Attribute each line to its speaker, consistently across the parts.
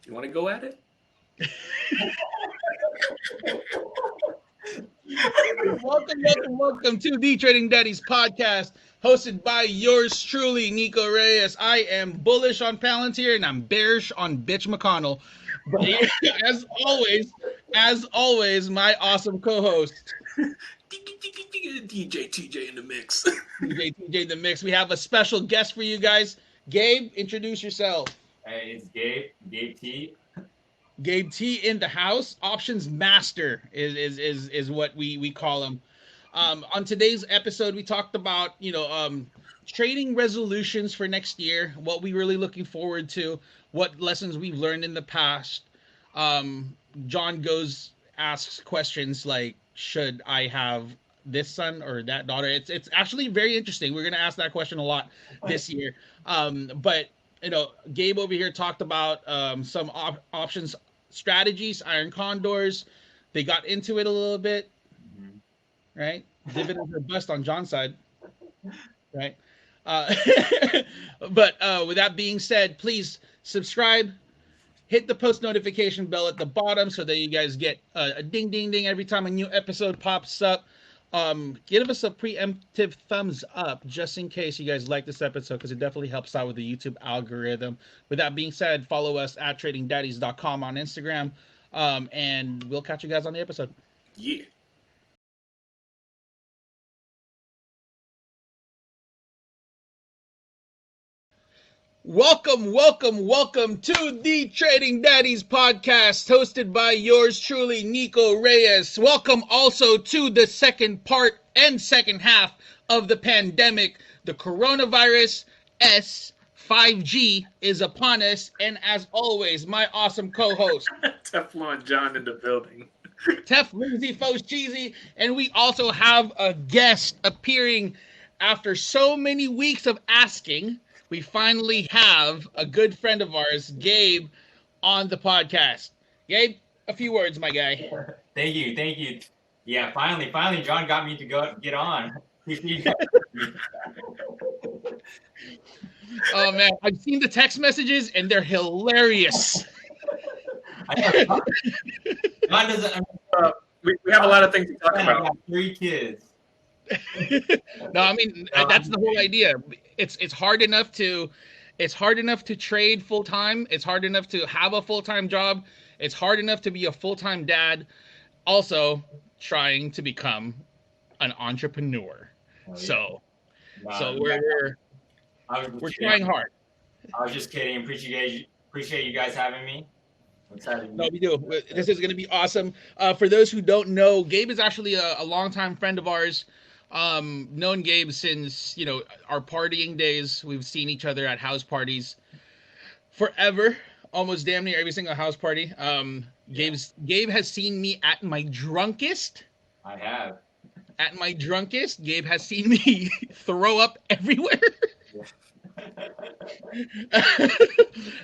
Speaker 1: You want to go at it?
Speaker 2: Welcome to the Trading Daddies podcast, hosted by yours truly, Nico Reyes. I am bullish on Palantir and I'm bearish on Bitch McConnell. But as always, my awesome co-host,
Speaker 1: DJ TJ in the mix.
Speaker 2: TJ the Mix. We have a special guest for you guys. Gabe, introduce yourself.
Speaker 3: Hey, it's Gabe T.
Speaker 2: Gabe T in the house. Options master is what we call him. On today's episode, we talked about trading resolutions for next year, what we really looking forward to, what lessons we've learned in the past. John asks questions like, should I have this son or that daughter? It's actually very interesting. We're gonna ask that question a lot this year. But Gabe over here talked about some options strategies, iron condors. They got into it a little bit, right? Dividends are bust on John's side, right? But with that being said, please subscribe, hit the post notification bell at the bottom so that you guys get a ding ding ding every time a new episode pops up. Give us a preemptive thumbs up just in case you guys like this episode, because it definitely helps out with the YouTube algorithm. With that being said, follow us at tradingdaddies.com on Instagram, and we'll catch you guys on the episode.
Speaker 1: Yeah.
Speaker 2: Welcome to the Trading Daddies podcast, hosted by yours truly, Nico Reyes. Welcome also to the second part and second half of the pandemic. The coronavirus S5G is upon us, and as always, my awesome co-host,
Speaker 1: Teflon John in the building.
Speaker 2: Tef Lindsay Fo's Cheesy, and we also have a guest appearing after so many weeks of asking. We finally have a good friend of ours, Gabe, on the podcast. Gabe, a few words, my guy.
Speaker 3: Thank you. Yeah, finally, John got me to get on.
Speaker 2: Oh man, I've seen the text messages and they're hilarious.
Speaker 3: John doesn't.
Speaker 1: We have a lot of things to talk
Speaker 3: I
Speaker 1: about.
Speaker 3: got 3 kids.
Speaker 2: No, I mean that's the whole idea. It's hard enough to trade full time. It's hard enough to have a full-time job. It's hard enough to be a full-time dad. Also, trying to become an entrepreneur.
Speaker 3: Oh, yeah.
Speaker 2: So we're trying hard.
Speaker 3: I was just kidding. Appreciate you guys having me.
Speaker 2: No, we do. This is going to be awesome. For those who don't know, Gabe is actually a longtime friend of ours. Known Gabe since, our partying days. We've seen each other at house parties forever, almost damn near every single house party. Gabe has seen me at my drunkest.
Speaker 3: I have.
Speaker 2: At my drunkest, Gabe has seen me throw up everywhere.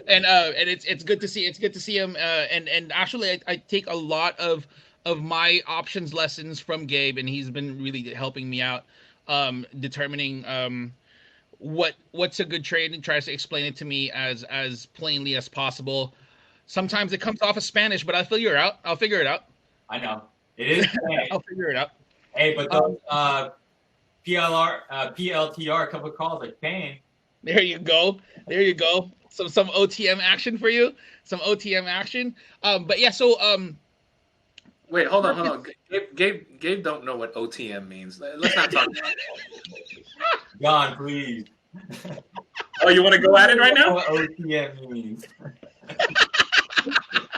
Speaker 2: And it's good to see. It's good to see him. And actually, I take a lot of my options lessons from Gabe, and he's been really helping me out, determining what's a good trade, and tries to explain it to me as plainly as possible. Sometimes it comes off as Spanish, but I'll figure it out.
Speaker 3: I know it is.
Speaker 2: I'll figure it out.
Speaker 3: Hey, but those PLTR, a couple of calls like pain.
Speaker 2: There you go. Some OTM action for you. Some OTM action. But yeah, so
Speaker 1: Wait, hold on. Gabe don't know what OTM means. Let's not talk about it.
Speaker 3: John, please.
Speaker 1: Oh, you want to go at it right now?
Speaker 3: What OTM means.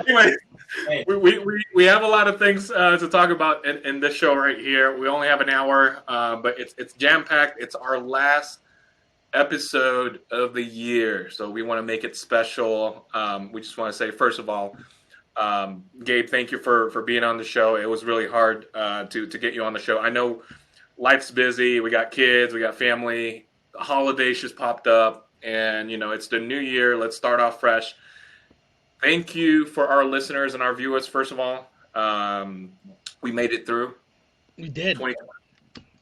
Speaker 1: Anyway,
Speaker 3: Hey.
Speaker 1: we have a lot of things to talk about in this show right here. We only have an hour, but it's jam-packed. It's our last episode of the year, so we want to make it special. We just want to say, first of all, Gabe, thank you for being on the show. It was really hard to get you on the show. I know life's busy. We got kids, we got family. The holidays just popped up, and it's the new year. Let's start off fresh. Thank you for our listeners and our viewers. First of all, we made it through.
Speaker 2: We did.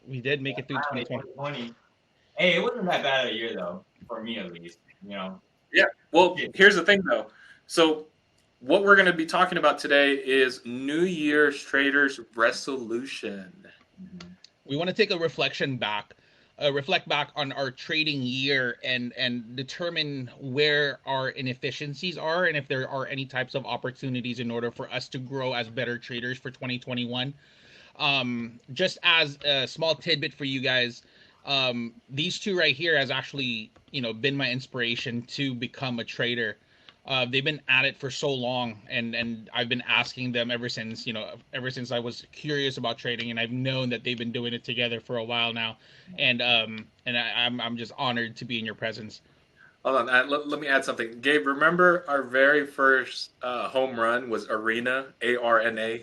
Speaker 2: We did make it through
Speaker 3: 2020. Hey, it wasn't that bad a year though, for me at least.
Speaker 1: Yeah. Well, here's the thing though. So what we're going to be talking about today is New Year's traders resolution.
Speaker 2: We want to take a reflect back on our trading year and determine where our inefficiencies are and if there are any types of opportunities in order for us to grow as better traders for 2021. Just as a small tidbit for you guys, these two right here has actually, been my inspiration to become a trader. They've been at it for so long, and I've been asking them ever since, ever since I was curious about trading, and I've known that they've been doing it together for a while now, and I'm just honored to be in your presence.
Speaker 1: Hold on, let me add something. Gabe, remember our very first home run was Arena, ARNA.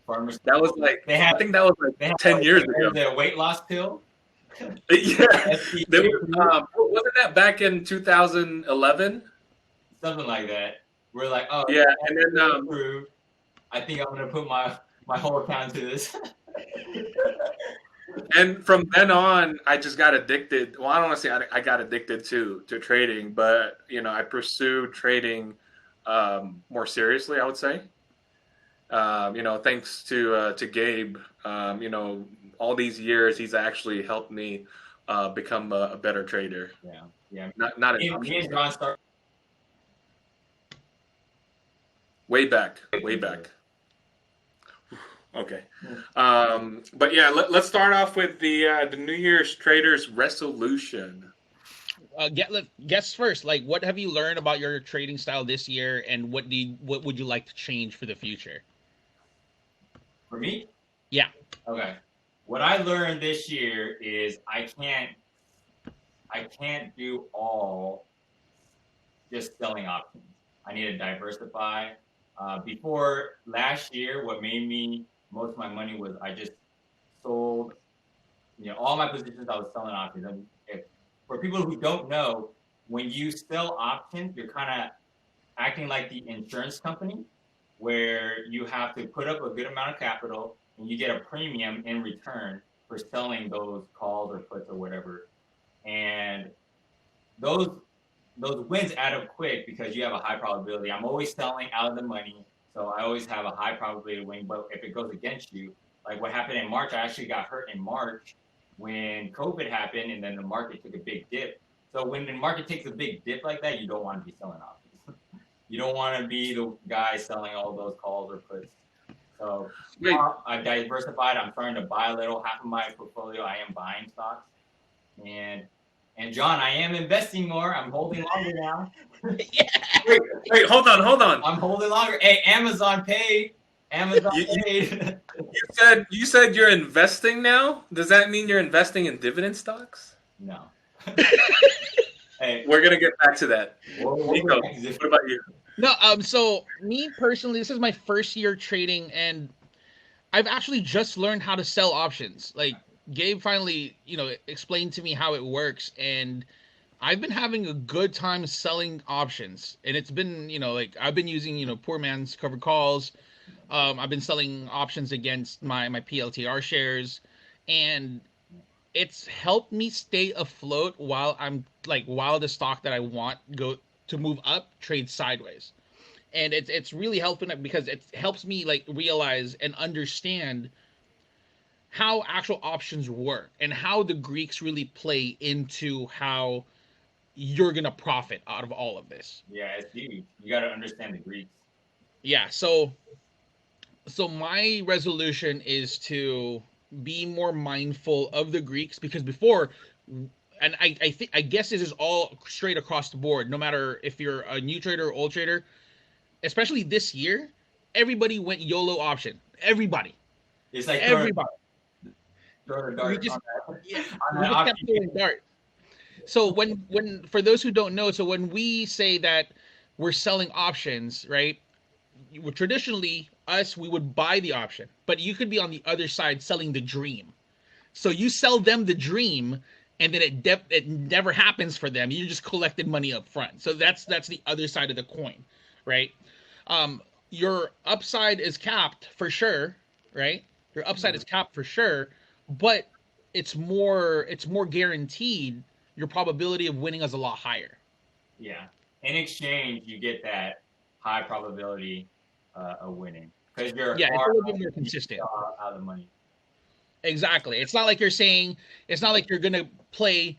Speaker 3: Farmers.
Speaker 1: That was like, I think that was like 10 years ago.
Speaker 3: The weight loss pill.
Speaker 1: Yeah, wasn't that back in 2011?
Speaker 3: Something like that. We're like, oh
Speaker 1: yeah, and then
Speaker 3: approved. I think I'm gonna put my whole account to this.
Speaker 1: And from then on, I just got addicted. Well, I don't want to say I got addicted to trading, but I pursued trading more seriously, I would say. Thanks to Gabe, all these years he's actually helped me become a better trader.
Speaker 3: Yeah.
Speaker 1: Not
Speaker 3: me and John started
Speaker 1: way back. Okay, but yeah, let's start off with the New Year's traders resolution.
Speaker 2: Guess first. Like, what have you learned about your trading style this year, and what would you like to change for the future?
Speaker 3: For me?
Speaker 2: Yeah.
Speaker 3: Okay. What I learned this year is I can't do all just selling options. I need to diversify. Before last year, what made me most of my money was I just sold, all my positions I was selling options. And for people who don't know, when you sell options, you're kind of acting like the insurance company, where you have to put up a good amount of capital and you get a premium in return for selling those calls or puts or whatever. And those wins add up quick because you have a high probability. I'm always selling out of the money, so I always have a high probability to win. But if it goes against you, like what happened in March, I actually got hurt in March when COVID happened, and then the market took a big dip. So when the market takes a big dip like that, you don't want to be selling options. You don't want to be the guy selling all those calls or puts. So I've diversified. I'm starting to buy a little. Half of my portfolio, I am buying stocks. And John, I am investing more. I'm holding longer now.
Speaker 2: Yeah.
Speaker 1: Wait, hold on.
Speaker 3: I'm holding longer. Hey, Amazon paid. Paid.
Speaker 1: You said you're investing now? Does that mean you're investing in dividend stocks?
Speaker 3: No. Hey,
Speaker 1: we're gonna get back to that. Nico, what about you?
Speaker 2: No, so me personally, this is my first year trading, and I've actually just learned how to sell options. Like, Gabe finally, explained to me how it works, and I've been having a good time selling options. And it's been, I've been using, poor man's covered calls. I've been selling options against my PLTR shares, and it's helped me stay afloat while the stock that I want go to move up trades sideways. And it's really helping it because it helps me realize and understand how actual options work and how the Greeks really play into how you're gonna profit out of all of this.
Speaker 3: Yeah, it's huge. You got to understand the Greeks.
Speaker 2: Yeah, so my resolution is to be more mindful of the Greeks, because before, and I guess this is all straight across the board, no matter if you're a new trader or old trader, especially this year, everybody went YOLO option. Everybody.
Speaker 3: It's like
Speaker 2: everybody. We just kept throwing dart. So when for those who don't know, so when we say that we're selling options, right? Traditionally, we would buy the option, but you could be on the other side selling the dream. So you sell them the dream, and then it never happens for them. You just collected money up front. So that's the other side of the coin, right? Your upside is capped for sure, right? Your upside is capped for sure, but it's more guaranteed. Your probability of winning is a lot higher.
Speaker 3: Yeah. In exchange, you get that high probability of winning because you're
Speaker 2: Yeah, it's a
Speaker 3: far
Speaker 2: little bit more consistent.
Speaker 3: out of the money.
Speaker 2: Exactly. It's not like you're saying. It's not like you're gonna play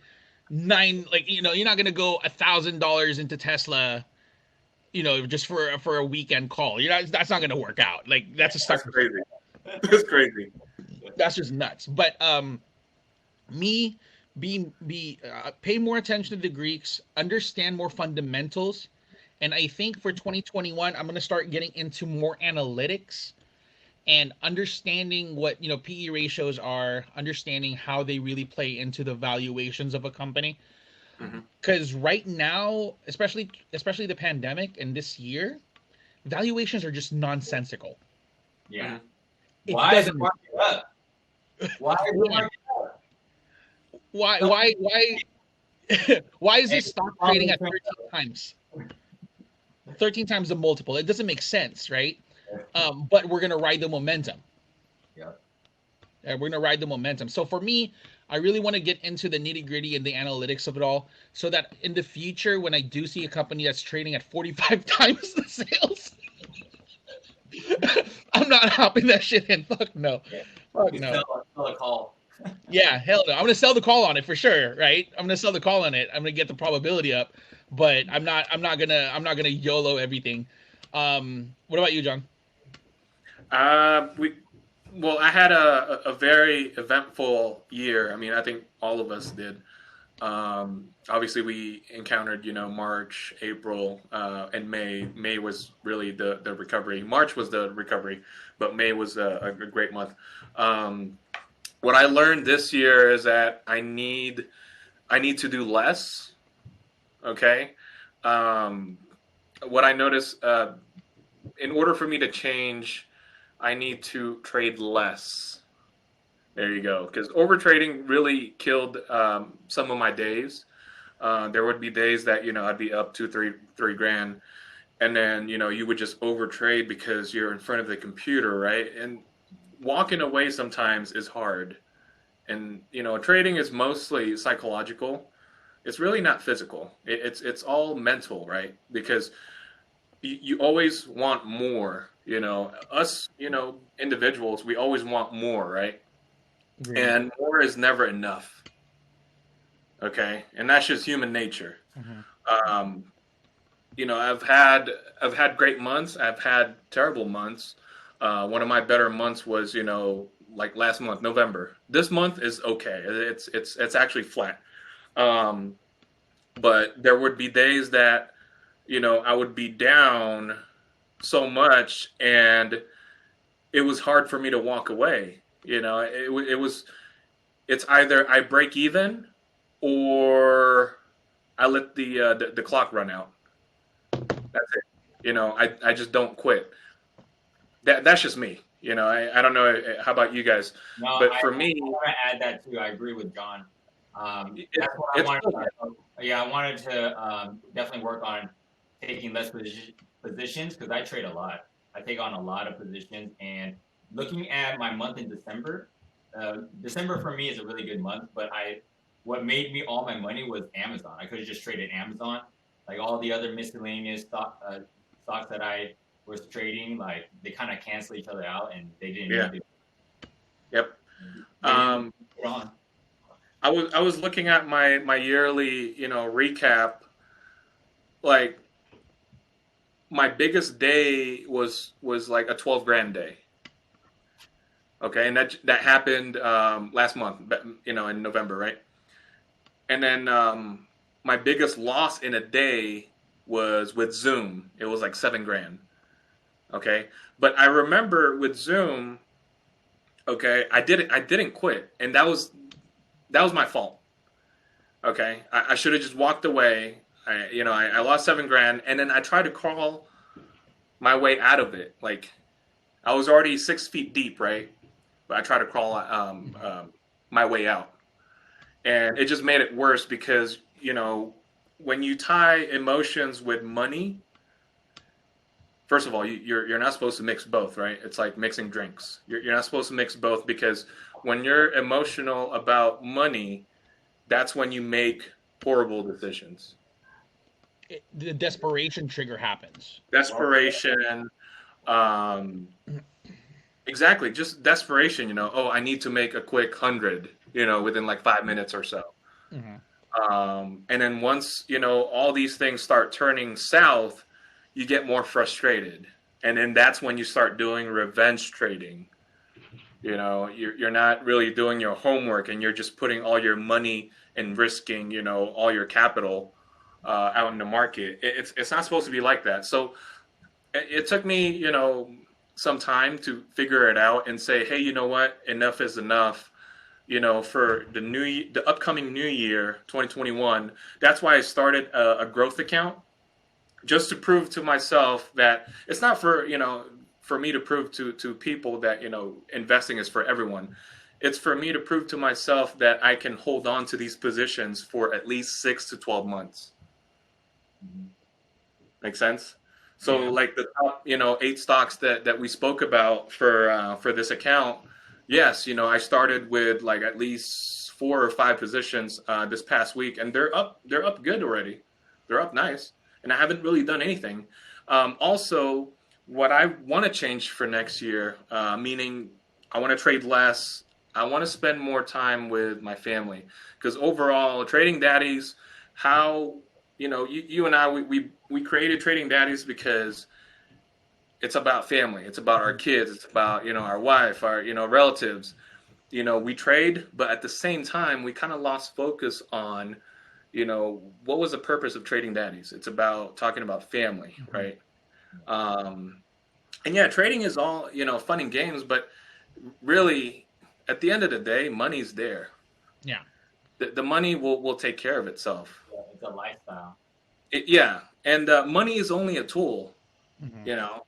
Speaker 2: nine. Like you're not gonna go $1,000 into Tesla. Just for a weekend call. That's not gonna work out. Like that's a
Speaker 1: That's
Speaker 2: sucker.
Speaker 1: crazy. That's crazy.
Speaker 2: That's just nuts. But me pay more attention to the Greeks, understand more fundamentals, and I think for 2021 I'm gonna start getting into more analytics and understanding what PE ratios are, understanding how they really play into the valuations of a company. Because right now, especially the pandemic and this year, valuations are just nonsensical.
Speaker 3: Yeah.
Speaker 2: It
Speaker 3: Why is the
Speaker 2: doesn't.
Speaker 3: market up? Why is the market up?
Speaker 2: Why is this stock trading at 13 times? 13 times the multiple. It doesn't make sense, right? But we're gonna ride the momentum.
Speaker 3: Yeah.
Speaker 2: We're gonna ride the momentum. So for me, I really want to get into the nitty gritty and the analytics of it all, so that in the future, when I do see a company that's trading at 45 times the sales, I'm not hopping that shit in. Fuck no.
Speaker 3: Yeah.
Speaker 2: Fuck
Speaker 3: You
Speaker 2: no.
Speaker 3: sell a call.
Speaker 2: Yeah, hell no. I'm gonna sell the call on it for sure, right? I'm gonna sell the call on it. I'm gonna get the probability up, but I'm not gonna YOLO everything. What about you, John?
Speaker 1: I had a very eventful year. I mean, I think all of us did. Obviously, we encountered, March, April, and May. May was really the recovery. March was the recovery, but May was a great month. What I learned this year is that I need to do less. Okay. What I noticed, in order for me to change, I need to trade less. There you go. Because overtrading really killed some of my days. There would be days that I'd be up 2, 3 grand, and then you would just overtrade because you're in front of the computer, right? And walking away sometimes is hard. And trading is mostly psychological. It's really not physical. It's all mental, right? Because you always want more. Us, individuals, we always want more, right? And more is never enough. Okay, and that's just human nature. I've had great months. I've had terrible months. One of my better months was like last month, November. This month is okay. It's actually flat. But there would be days that I would be down so much, and it was hard for me to walk away. It's either I break even or I let the clock run out. That's it. I just don't quit. That's just me. I don't know. How about you guys?
Speaker 3: No,
Speaker 1: but for me,
Speaker 3: I want to add that too. I agree with John. That's what I wanted. I wanted to definitely work on taking less positions because I trade a lot. I take on a lot of positions, and looking at my month in December, December for me is a really good month. But what made me all my money was Amazon. I could have just traded Amazon, like all the other miscellaneous stocks that I was trading. Like they kind of cancel each other out, and they didn't.
Speaker 1: Yeah. Yep. I was looking at my yearly recap. Like my biggest day was like a 12 grand day. Okay, and that happened last month, in November, right? And then my biggest loss in a day was with Zoom. It was like 7 grand. Okay, but I remember with Zoom, okay, I didn't quit, and that was my fault. Okay, I should have just walked away. I lost 7 grand, and then I tried to crawl my way out of it. Like I was already 6 feet deep, right? But I tried to crawl my way out, and it just made it worse because when you tie emotions with money, first of all, you're not supposed to mix both, right? It's like mixing drinks. You're not supposed to mix both because when you're emotional about money, that's when you make horrible decisions.
Speaker 2: the desperation trigger happens.
Speaker 1: Desperation. Um, exactly. Just desperation. Oh, I need to make a quick 100. Within like 5 minutes or so.
Speaker 2: Mm-hmm.
Speaker 1: And then once all these things start turning south, you get more frustrated, and then that's when you start doing revenge trading. You're not really doing your homework, and you're just putting all your money and risking all your capital out in the market. It's not supposed to be like that. So it took me some time to figure it out and say, hey, you know what, enough is enough. For the upcoming new year, 2021, that's why I started a growth account, just to prove to myself that it's not for me to prove to people that investing is for everyone. It's for me to prove to myself that I can hold on to these positions for at least 6 to 12 months. Make sense? So like the top 8 stocks that we spoke about for this account. Yes, I started with like at least 4 or 5 positions this past week, and they're up good already. They're up nice, and I haven't really done anything. Also, what I want to change for next year, meaning I want to trade less. I want to spend more time with my family, because overall, trading daddies, how you and I we created trading daddies because it's about family. It's about our kids. It's about our wife, our relatives. We trade, but at the same time, we kind of lost focus on what was the purpose of trading daddies. It's about talking about family, right? And yeah, trading is all fun and games, but really, at the end of the day, money's there.
Speaker 2: Yeah.
Speaker 1: The money will take care of itself.
Speaker 3: Yeah, it's a lifestyle.
Speaker 1: And money is only a tool.
Speaker 2: Mm-hmm.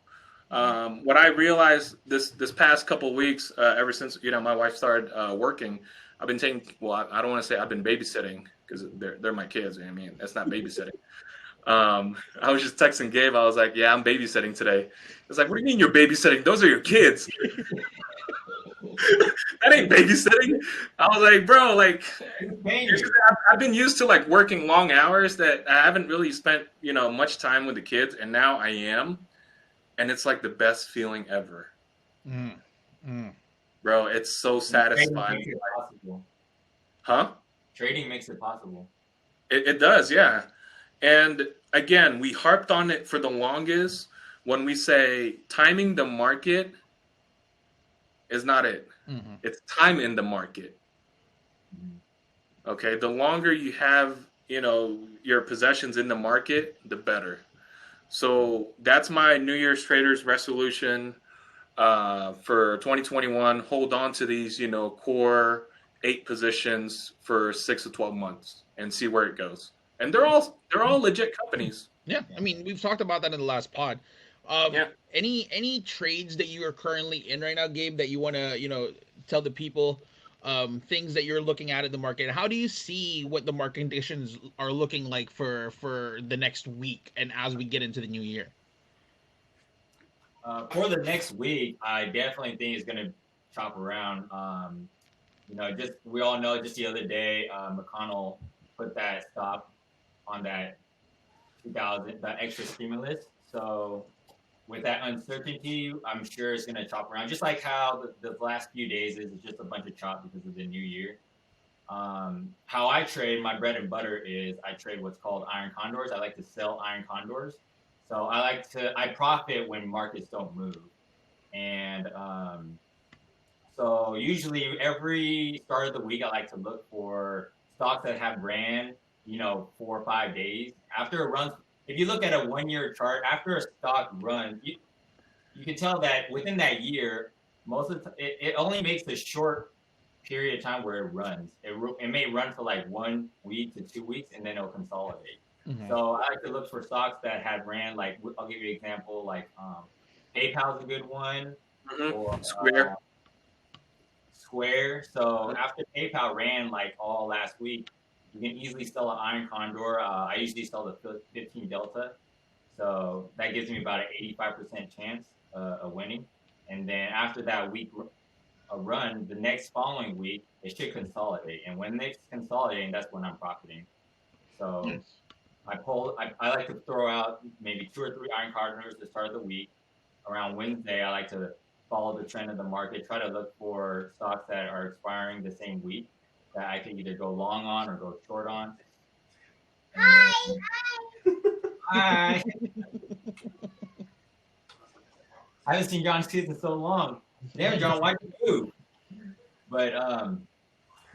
Speaker 1: What I realized this past couple of weeks, ever since my wife started working, I've been taking. Well, I don't want to say I've been babysitting, because they're my kids. I mean, that's not babysitting. I was just texting Gabe. I was like, "Yeah, I'm babysitting today." It's like, "What do you mean you're babysitting? Those are your kids." That ain't babysitting. I was like, "Bro, like, I've been used to like working long hours that I haven't really spent much time with the kids, and now I am." And it's like the best feeling ever. Bro, it's so satisfying.
Speaker 3: Trading makes it possible.
Speaker 1: Huh?
Speaker 3: Trading makes it possible.
Speaker 1: It does, yeah. And again, we harped on it for the longest when we say timing the market is not it.
Speaker 2: Mm-hmm.
Speaker 1: It's time in the market. Okay, the longer you have, your possessions in the market, the better. So that's my New Year's Traders resolution for 2021. Hold on to these, core 8 positions for 6 to 12 months and see where it goes. And they're all legit companies.
Speaker 2: Yeah, I mean, we've talked about that in the last pod.
Speaker 1: Yeah.
Speaker 2: Any trades that you are currently in right now, Gabe, that you want to tell the people, things that you're looking at in the market? How do you see what the market conditions are looking like for the next week and as we get into the new year?
Speaker 3: For the next week, I definitely think it's going to chop around. Just we all know just the other day, McConnell put that stop on that 2000, that extra stimulus. So with that uncertainty, I'm sure it's going to chop around, just like how the last few days is just a bunch of chop because of the new year. How I trade, my bread and butter is I trade what's called iron condors. I like to sell iron condors. So I profit when markets don't move. And so usually every start of the week, I like to look for stocks that have ran, 4 or 5 days. After it runs, if you look at a 1 year chart, after a stock runs, you can tell that within that year, most of it only makes a short period of time where it runs. It may run for like 1 week to 2 weeks, and then it'll consolidate.
Speaker 2: Mm-hmm.
Speaker 3: So I like to look for stocks that have ran, like, I'll give you an example, like PayPal's a good one.
Speaker 1: Mm-hmm.
Speaker 3: Or Square. So after PayPal ran like all last week, you can easily sell an iron condor. I usually sell the 15 delta. So that gives me about an 85% chance of winning. And then after that week run, the next following week, it should consolidate. And when it's consolidating, that's when I'm profiting. So I like to throw out maybe 2 or 3 iron condors to start of the week. Around Wednesday, I like to follow the trend of the market, try to look for stocks that are expiring the same week that I can either go long on or go short on. Hi. I haven't seen John's kids in so long. Damn, John, why'd you move? But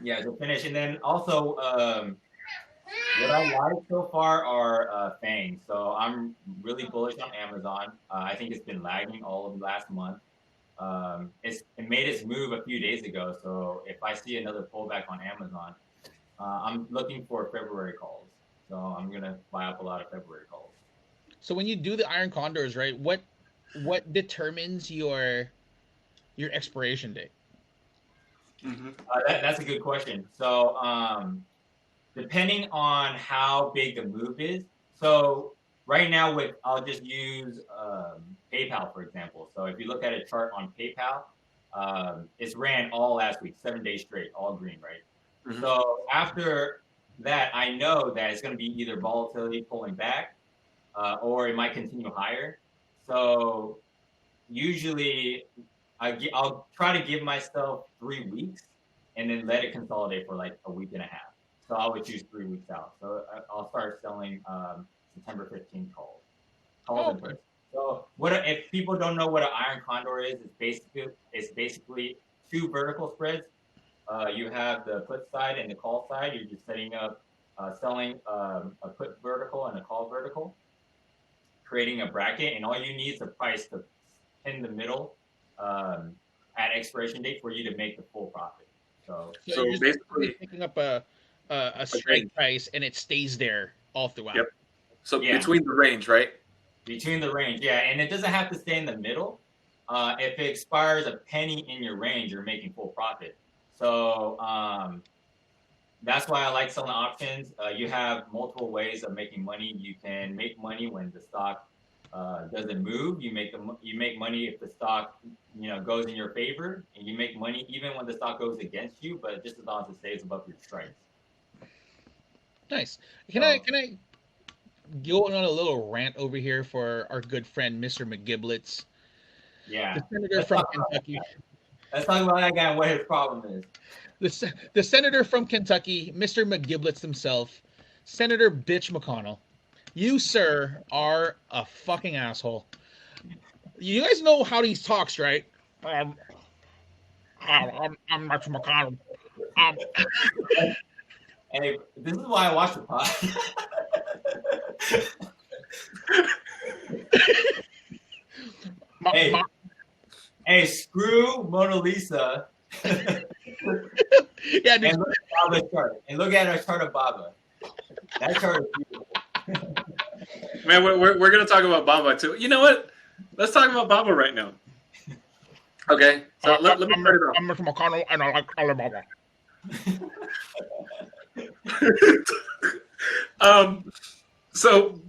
Speaker 3: yeah, to finish, and then also what I like so far are FANGs. So I'm really bullish on Amazon. I think it's been lagging all of last month. It made its move a few days ago. So if I see another pullback on Amazon, I'm looking for February calls. So I'm gonna buy up a lot of February calls.
Speaker 2: So when you do the iron condors, right? What determines your expiration date?
Speaker 3: That's a good question. So depending on how big the move is. So right now, I'll just use PayPal for example. So if you look at a chart on PayPal, it's ran all last week, 7 days straight, all green, right? Mm-hmm. So after that, I know that it's going to be either volatility pulling back, or it might continue higher. So usually, I'll try to give myself 3 weeks and then let it consolidate for like a week and a half. So I would choose 3 weeks out. So I'll start selling September 15th calls. Okay. So if people don't know what an iron condor is, it's basically 2 vertical spreads. You have the put side and the call side. You're just setting up selling a put vertical and a call vertical, creating a bracket, and all you need is a price to pin the middle at expiration date for you to make the full profit. So
Speaker 2: you're basically picking up a strike price and it stays there all throughout.
Speaker 1: Yep. So between the range, right?
Speaker 3: Between the range, yeah. And it doesn't have to stay in the middle. If it expires a penny in your range, you're making full profit. So that's why I like selling options. You have multiple ways of making money. You can make money when the stock doesn't move. You make money if the stock goes in your favor, and you make money even when the stock goes against you, but just as long as it stays above your strikes.
Speaker 2: Nice. Can I go on a little rant over here for our good friend Mr. McGiblets?
Speaker 3: Yeah.
Speaker 2: The senator from Kentucky.
Speaker 3: Let's talk about that guy and what his problem
Speaker 2: is. The senator from Kentucky, Mr. McGiblets himself, Senator Bitch McConnell. You, sir, are a fucking asshole. You guys know how he talks, right? I'm Mitch McConnell.
Speaker 3: Hey, this is why I watch the pod. Hey, screw Mona Lisa.
Speaker 2: Yeah,
Speaker 3: and look at Baba's chart. And look at our chart of Baba. That chart is beautiful.
Speaker 1: Man, we're gonna talk about Baba too. You know what? Let's talk about Baba right now. Okay, so let me start it off.
Speaker 2: I'm Mr. McConnell, and I like Alibaba.
Speaker 1: So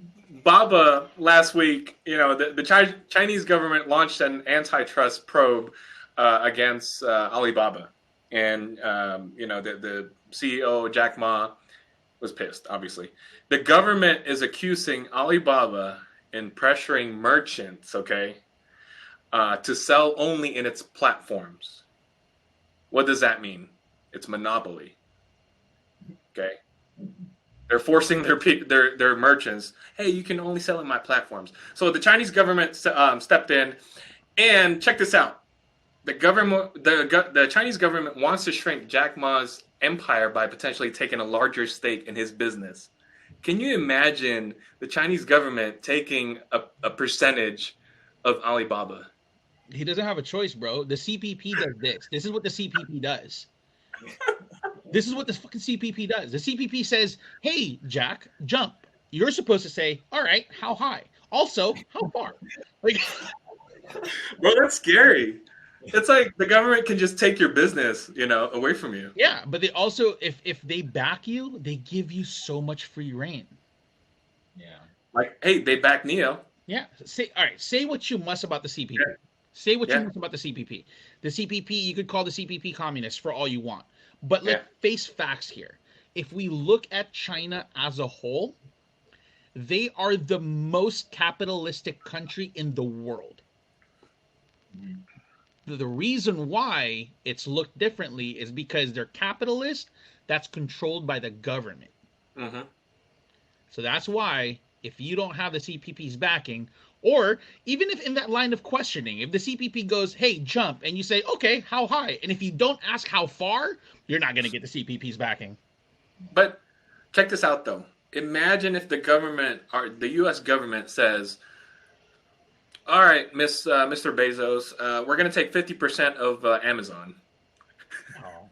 Speaker 1: Baba last week, the Chinese government launched an antitrust probe against Alibaba, and the CEO Jack Ma was pissed. Obviously, the government is accusing Alibaba in pressuring merchants, to sell only in its platforms. What does that mean? It's monopoly. Okay. They're forcing their merchants, hey, you can only sell in my platforms. So the Chinese government stepped in, and check this out. The Chinese government wants to shrink Jack Ma's empire by potentially taking a larger stake in his business. Can you imagine the Chinese government taking a percentage of Alibaba?
Speaker 2: He doesn't have a choice, bro. The CPP does this. This is what the CPP does. This is what the fucking CPP does. The CPP says, hey, Jack, jump. You're supposed to say, all right, how high? Also, how far?
Speaker 1: Bro, that's scary. It's like the government can just take your business, away from you.
Speaker 2: Yeah, but they also, if they back you, they give you so much free reign.
Speaker 3: Yeah.
Speaker 1: Like, hey, they back Neo.
Speaker 2: Yeah. Say what you must about the CPP. Yeah. Say what you must about the CPP. The CPP, you could call the CPP communist for all you want. But let's face facts here. If we look at China as a whole, they are the most capitalistic country in the world.
Speaker 3: Mhm.
Speaker 2: The reason why it's looked differently is because they're capitalist that's controlled by the government.
Speaker 1: Mm-hmm.
Speaker 2: So that's why if you don't have the CPP's backing, or even if in that line of questioning, if the CPP goes, hey, jump, and you say, okay, how high? And if you don't ask how far, you're not going to get the CPP's backing.
Speaker 1: But check this out, though. Imagine if the government, or the U.S. government, says, "All right, Mr. Bezos, we're going to take 50% of Amazon."
Speaker 2: No.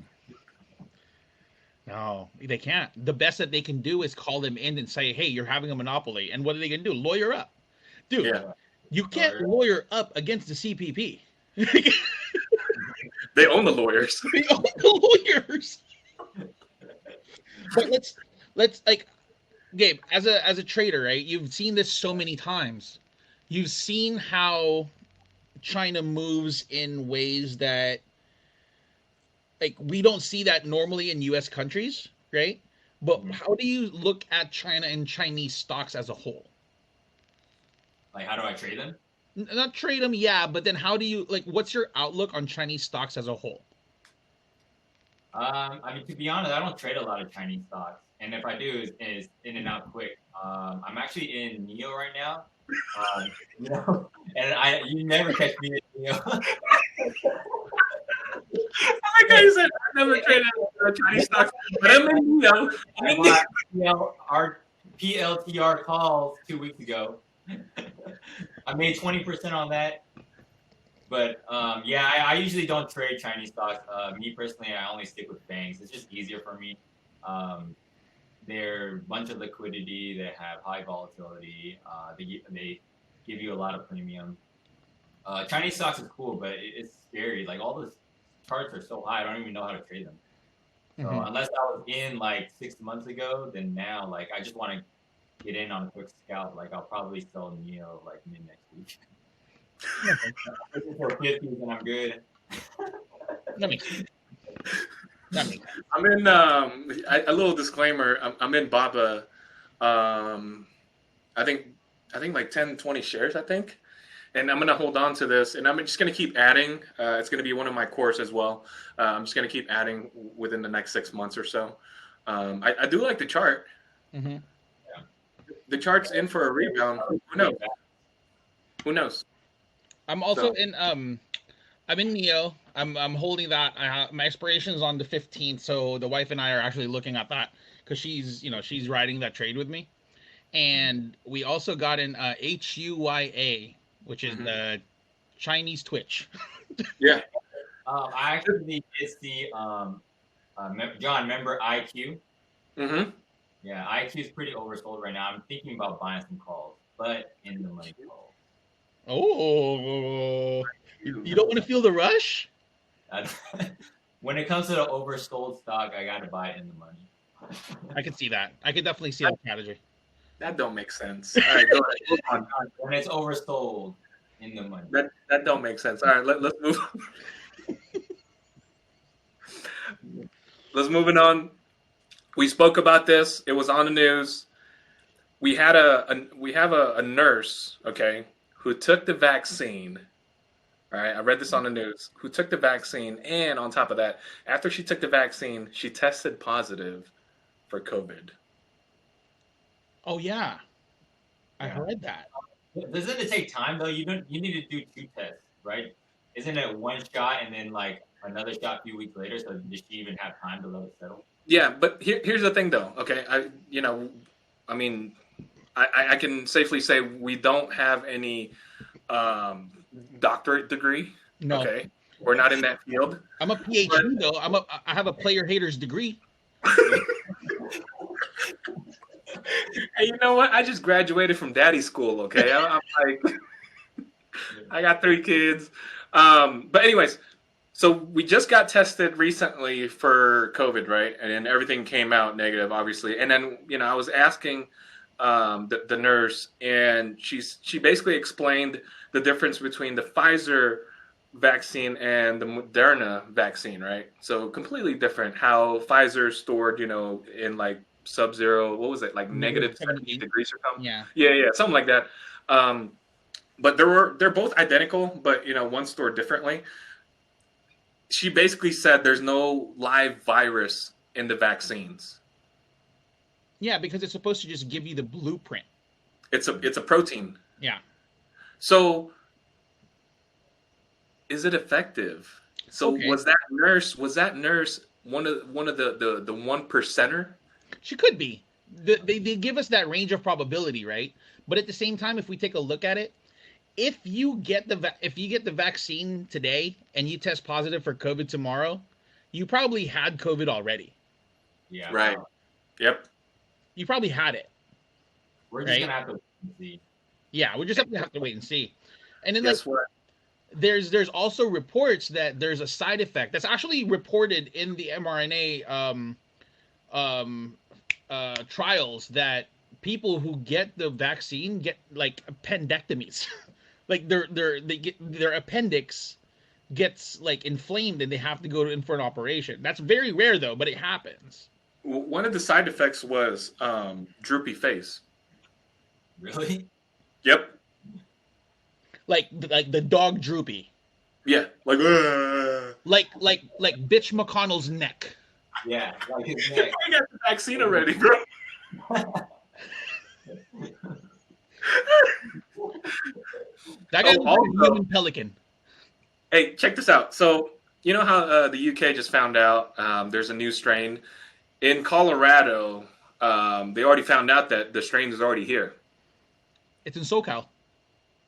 Speaker 2: No, they can't. The best that they can do is call them in and say, hey, you're having a monopoly. And what are they going to do? Lawyer up. Dude,
Speaker 1: Yeah,
Speaker 2: you can't lawyer up against the CPP.
Speaker 1: they own the lawyers.
Speaker 2: They own the lawyers. But let's like, Gabe, as a trader, right? You've seen this so many times. You've seen how China moves in ways that like we don't see that normally in US countries, right? But
Speaker 3: Mhm.
Speaker 2: how do you look at China and Chinese stocks as a whole?
Speaker 3: Like, how do I trade them?
Speaker 2: Not trade them, yeah, but then how do you like what's your outlook on Chinese stocks as a whole?
Speaker 3: I mean, to be honest, I don't trade a lot of Chinese stocks, and if I do, is in and out quick. I'm actually in Neo right now, um, and you never catch me in Neo.
Speaker 1: Like I said, I've never traded Chinese stocks, but I'm in Neo.
Speaker 3: I bought our PLTR calls 2 weeks ago. I made 20% on that. But yeah, I usually don't trade Chinese stocks. Me personally, I only stick with banks. It's just easier for me. Um, they're a bunch of liquidity. They have high volatility. They give you a lot of premium. Chinese stocks is cool, but it's scary. Like all those charts are so high, I don't even know how to trade them. So
Speaker 2: Mhm.
Speaker 3: unless I was in like 6 months ago, then now like I just want to get in on a quick scout. Like I'll probably sell Neo like mid next week. For 50s and I'm good.
Speaker 2: That makes sense. That makes sense.
Speaker 1: I'm in. A little disclaimer. I'm in Baba. Um, I think like 10, 20 shares. I think, and I'm gonna hold on to this, and I'm just gonna keep adding. It's gonna be one of my course as well. I'm just gonna keep adding within the next 6 months or so. I do like the chart.
Speaker 2: Mm-hmm.
Speaker 1: The chart's in for a rebound. Who knows? Who knows?
Speaker 2: I'm also
Speaker 1: So
Speaker 2: in I'm in Neo. I'm holding that. My expiration is on the 15th, so the wife and I are actually looking at that because she's riding that trade with me, and we also got an HUYA, which is
Speaker 1: mhm.
Speaker 2: the Chinese Twitch.
Speaker 1: Yeah.
Speaker 3: I actually it's the John. Remember IQ?
Speaker 1: Mm-hmm.
Speaker 3: Yeah, IQ is pretty oversold right now. I'm thinking about buying some calls, but in the money calls.
Speaker 2: Oh, you don't want to feel the rush?
Speaker 3: That's, when it comes to the oversold stock, I got to buy it in the money.
Speaker 2: I can see that. I can definitely see that strategy.
Speaker 1: That don't make sense. All right, go ahead. Move on.
Speaker 3: When it's oversold in the money.
Speaker 1: That don't make sense. All right, let's move. Let's moving on. We spoke about this. It was on the news. We had a nurse, okay, who took the vaccine. All right, I read this on the news. Who took the vaccine, and on top of that, after she took the vaccine, she tested positive for COVID.
Speaker 2: Oh yeah, I
Speaker 3: Yeah.
Speaker 2: heard that.
Speaker 3: Doesn't it take time though? You need to do 2 tests, right? Isn't it one shot and then like another shot a few weeks later? So does she even have time to let it settle?
Speaker 1: Yeah, but here's the thing, though. Okay, I mean, I can safely say we don't have any doctorate degree.
Speaker 2: No,
Speaker 1: Okay, we're not in that field.
Speaker 2: I'm a PhD though. I have a player haters degree.
Speaker 1: Hey, you know what? I just graduated from daddy school. Okay, I'm like, I got 3 kids. But anyways, so we just got tested recently for COVID, right? And everything came out negative, obviously. And then I was asking the nurse, and she basically explained the difference between the Pfizer vaccine and the Moderna vaccine, right? So completely different. How Pfizer stored, in like sub-zero. What was it, like negative 70
Speaker 2: 78.
Speaker 1: degrees or something?
Speaker 2: Yeah.
Speaker 1: Yeah, something like that. But they're both identical, but one stored differently. She basically said there's no live virus in the vaccines.
Speaker 2: Yeah, because it's supposed to just give you the blueprint.
Speaker 1: It's a protein.
Speaker 2: Yeah.
Speaker 1: So is it effective? So
Speaker 2: Okay.
Speaker 1: was that nurse one of the 1%er?
Speaker 2: She could be. They give us that range of probability, right? But at the same time, if we take a look at it, if you get the vaccine today and you test positive for COVID tomorrow, you probably had COVID already.
Speaker 3: Yeah.
Speaker 1: Right. Yep.
Speaker 2: You probably had it.
Speaker 3: We're just gonna have to see.
Speaker 2: Yeah, we just have to wait and see. And then
Speaker 1: Guess what?
Speaker 2: there's also reports that there's a side effect that's actually reported in the mRNA trials, that people who get the vaccine get like appendectomies. Like their appendix gets like inflamed and they have to go in for an operation. That's very rare though, but it happens.
Speaker 1: One of the side effects was droopy face.
Speaker 3: Really?
Speaker 1: Yep.
Speaker 2: Like the dog droopy.
Speaker 1: Yeah. Like
Speaker 2: Bitch McConnell's neck.
Speaker 3: Yeah. Like his neck.
Speaker 1: I got the vaccine already, bro.
Speaker 2: That guy's
Speaker 1: also,
Speaker 2: a human pelican.
Speaker 1: Hey, check this out. So you know how the UK just found out there's a new strain in Colorado. They already found out that the strain is already here.
Speaker 2: It's in SoCal.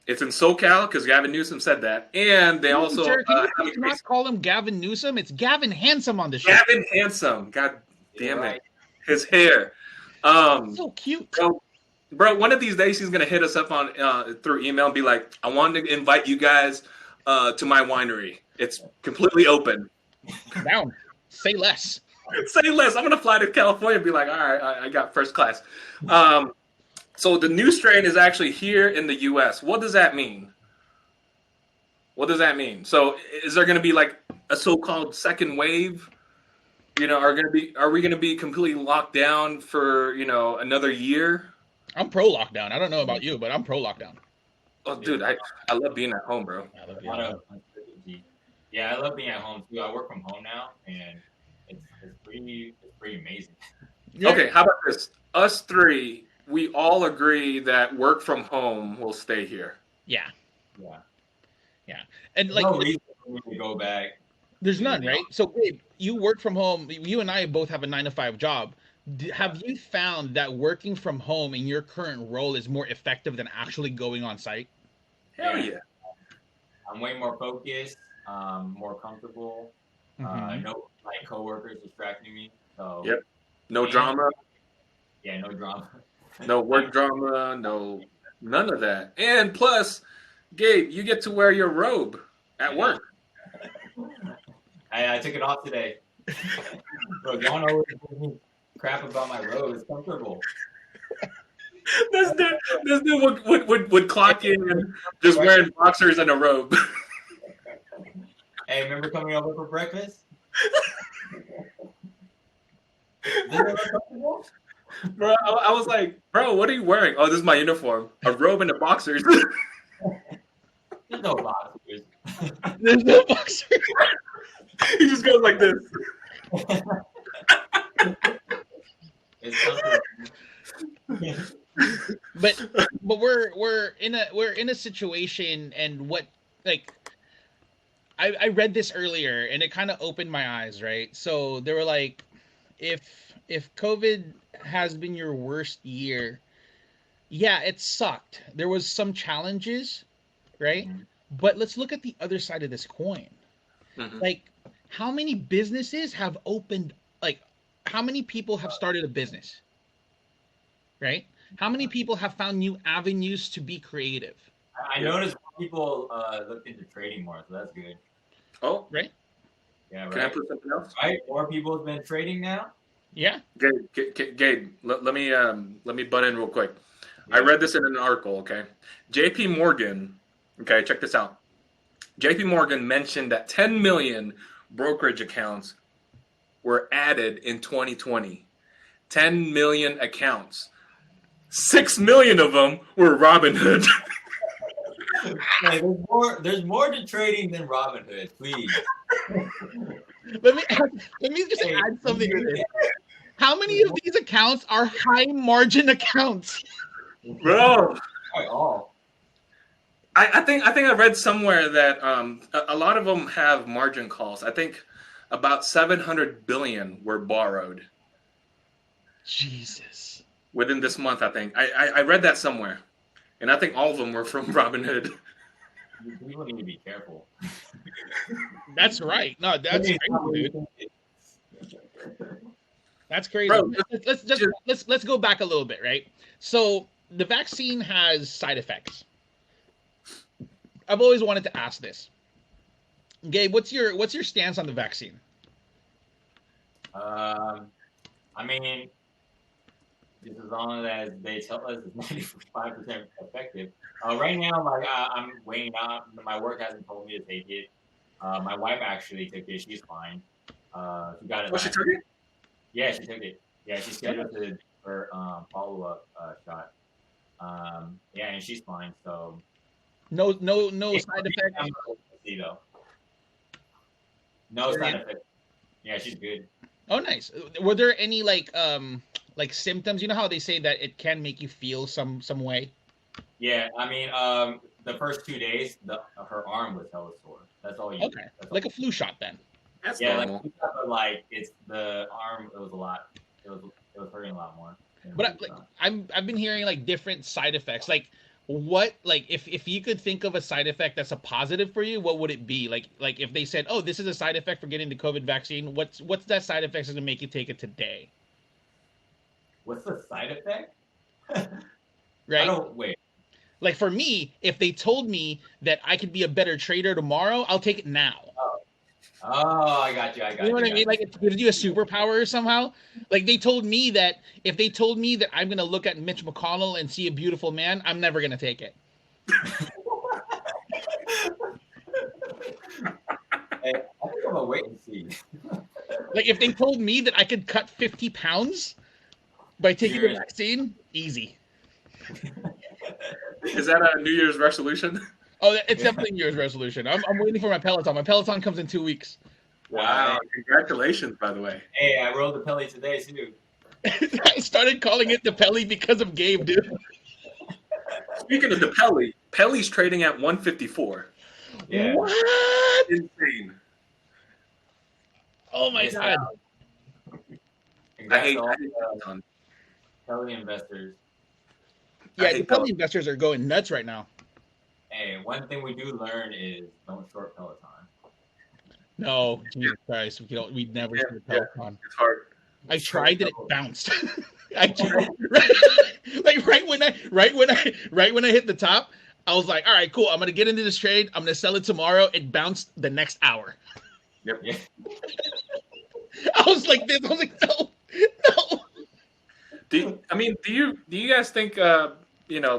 Speaker 1: It's in SoCal because Gavin Newsom said that, and they also
Speaker 2: Sir, can you not call him Gavin Newsom? It's Gavin Handsome on the show.
Speaker 1: Gavin Handsome. God damn it, his hair.
Speaker 2: So cute.
Speaker 1: So, bro, one of these days he's gonna hit us up on through email and be like, "I wanted to invite you guys to my winery. It's completely open.
Speaker 2: Come down. Say less.
Speaker 1: Say less. I'm gonna fly to California and be like, all right, I got first class." So the new strain is actually here in the U.S. What does that mean? What does that mean? So is there going to be like a so-called second wave? Are we going to be completely locked down for another year?
Speaker 2: I'm pro lockdown. I don't know about you, but I'm pro lockdown.
Speaker 1: Oh, dude, I love being at home, bro.
Speaker 2: I love being at home.
Speaker 3: Yeah, I love being at home too. I work from home now, and it's pretty amazing.
Speaker 2: Yeah.
Speaker 1: Okay, how about this? Us three, we all agree that work from home will stay here.
Speaker 2: Yeah.
Speaker 3: Yeah.
Speaker 2: And like,
Speaker 3: no reason for me to go back.
Speaker 2: There's none, right? So, Gabe, you work from home. You and I both have a 9-to-5 job. Have you found that working from home in your current role is more effective than actually going on site?
Speaker 1: Hell yeah.
Speaker 3: I'm way more focused, more comfortable. No coworkers distracting me. So
Speaker 1: yep. No drama.
Speaker 3: Yeah, no drama.
Speaker 1: No work drama. None of that. And plus, Gabe, you get to wear your robe at work.
Speaker 3: I took it off today. Bro, don't always crap about my robe. It's comfortable.
Speaker 1: This dude would clock in just wearing boxers and a robe.
Speaker 3: Hey, remember coming over for breakfast? Didn't it look comfortable?
Speaker 1: Bro, I was like, bro, what are you wearing? Oh, this is my uniform. A robe and a boxers.
Speaker 3: There's no boxers.
Speaker 2: There's no boxers.
Speaker 1: He just goes like this.
Speaker 3: It's comfortable.
Speaker 2: But we're in a situation, and what, like, I read this earlier and it kind of opened my eyes, right? So they were like, if COVID has been your worst year, yeah, it sucked. There was some challenges, right?
Speaker 3: Mm-hmm.
Speaker 2: But let's look at the other side of this coin.
Speaker 1: Mm-hmm.
Speaker 2: Like, how many businesses have opened? Like, how many people have started a business? Right? How many people have found new avenues to be creative?
Speaker 3: I noticed people looked into trading more, so that's good.
Speaker 1: Oh,
Speaker 2: right.
Speaker 3: Yeah, right.
Speaker 1: Can I put something else?
Speaker 3: Right, more people have been trading now.
Speaker 2: Yeah.
Speaker 1: Gabe, let me butt in real quick. Yeah. I read this in an article. Okay, J.P. Morgan. Okay, check this out. J.P. Morgan mentioned that 10 million brokerage accounts were added in 2020. 10 million accounts. 6 million of them were Robinhood.
Speaker 3: Like, there's more to trading than Robinhood, please.
Speaker 2: Let me just add something to this. How many of these accounts are high margin accounts?
Speaker 1: Bro.
Speaker 3: All.
Speaker 1: I think I read somewhere that a lot of them have margin calls. I think about 700 billion were borrowed.
Speaker 2: Jesus.
Speaker 1: Within this month, I think. I read that somewhere. And I think all of them were from Robinhood.
Speaker 3: People need to be careful.
Speaker 2: That's right. No, that's crazy, dude. That's crazy.
Speaker 1: Bro,
Speaker 2: let's go back a little bit, right? So the vaccine has side effects. I've always wanted to ask this. Gabe, what's your stance on the vaccine?
Speaker 3: I mean, just as long as they tell us it's 95% effective. Right now, like I'm waiting out. My work hasn't told me to take it. My wife actually took it. She's fine. She got it.
Speaker 1: Oh, she took it?
Speaker 3: Yeah, she took it. Yeah, she scheduled her follow-up shot. Yeah, and she's fine. So
Speaker 2: no side effects.
Speaker 3: No side effects. Yeah, she's good.
Speaker 2: Oh, nice. Were there any like symptoms? You know how they say that it can make you feel some way?
Speaker 3: Yeah, I mean, the first 2 days, her arm was hella sore. That's all you.
Speaker 2: Okay, like a flu shot then.
Speaker 1: That's
Speaker 3: normal. Like it's the arm. It was a lot. It was hurting a lot more.
Speaker 2: But I've been hearing like different side effects. Like what, like if you could think of a side effect that's a positive for you, what would it be? Like if they said, oh, this is a side effect for getting the COVID vaccine, what's that side effect that's gonna make you take it today?
Speaker 3: What's the side effect?
Speaker 2: Right.
Speaker 3: I don't wait.
Speaker 2: Like for me, if they told me that I could be a better trader tomorrow, I'll take it now.
Speaker 3: Oh, I got you.
Speaker 2: You know what I mean? Like it gives you a superpower somehow. Like they told me that if they told me that I'm gonna look at Mitch McConnell and see a beautiful man, I'm never gonna take it.
Speaker 3: Hey, I think I'm gonna wait and see.
Speaker 2: Like if they told me that I could cut 50 pounds by taking the vaccine, easy.
Speaker 1: Is that a New Year's resolution?
Speaker 2: Oh, it's definitely a New Year's resolution. I'm waiting for my Peloton. My Peloton comes in 2 weeks.
Speaker 1: Wow! Congratulations, by the way.
Speaker 3: Hey, I rode the Pelly today too.
Speaker 2: I started calling it the Pelly because of Gabe, dude.
Speaker 1: Speaking of the Pelly's trading at 154.
Speaker 3: Yeah.
Speaker 2: What?
Speaker 1: Insane.
Speaker 2: Oh my god!
Speaker 1: I hate Peloton.
Speaker 3: Pelly investors.
Speaker 2: Yeah, the Pelly investors are going nuts right now.
Speaker 3: Hey, one thing we do learn is don't short Peloton.
Speaker 2: No, Jesus Christ, we never short Peloton.
Speaker 1: It's hard.
Speaker 2: I tried and it bounced. I tried, like right when I hit the top, I was like, all right, cool. I'm gonna get into this trade. I'm gonna sell it tomorrow. It bounced the next hour.
Speaker 1: Yep. Yeah.
Speaker 2: I was like this. I was like, no.
Speaker 1: Do you guys think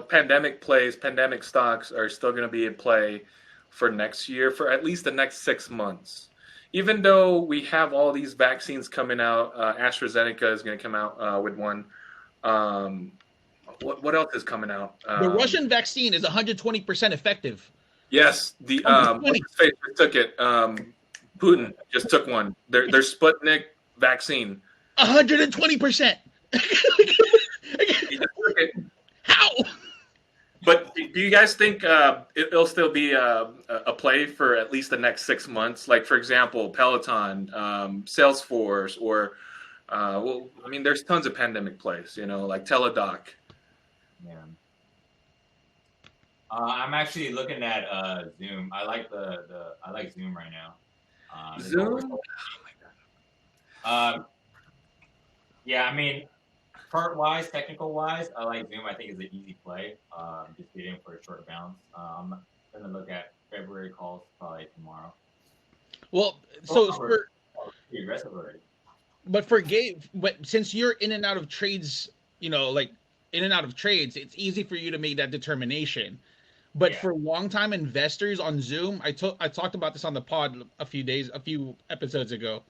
Speaker 1: pandemic stocks are still going to be in play for next year, for at least the next 6 months? Even though we have all these vaccines coming out, AstraZeneca is going to come out with one. What else is coming out?
Speaker 2: The Russian vaccine is 120% effective.
Speaker 1: Yes, the Facebook took it. Putin just took one. Their Sputnik vaccine.
Speaker 2: 120%. How?
Speaker 1: But do you guys think it'll still be a play for at least the next 6 months? Like, for example, Peloton, Salesforce, or there's tons of pandemic plays. Like Teladoc.
Speaker 3: Yeah. I'm actually looking at Zoom. I like I like Zoom right now.
Speaker 1: Zoom.
Speaker 3: Oh my god. Yeah, I mean, chart-wise, technical-wise, I like Zoom. I think it's an easy play. Just get in for a short bounce. I'm going to look at February calls probably tomorrow.
Speaker 2: Well, so
Speaker 3: pretty aggressive already.
Speaker 2: But for Gabe, since you're in and out of trades, it's easy for you to make that determination. But for long-time investors on Zoom, I talked about this on the pod a few episodes ago.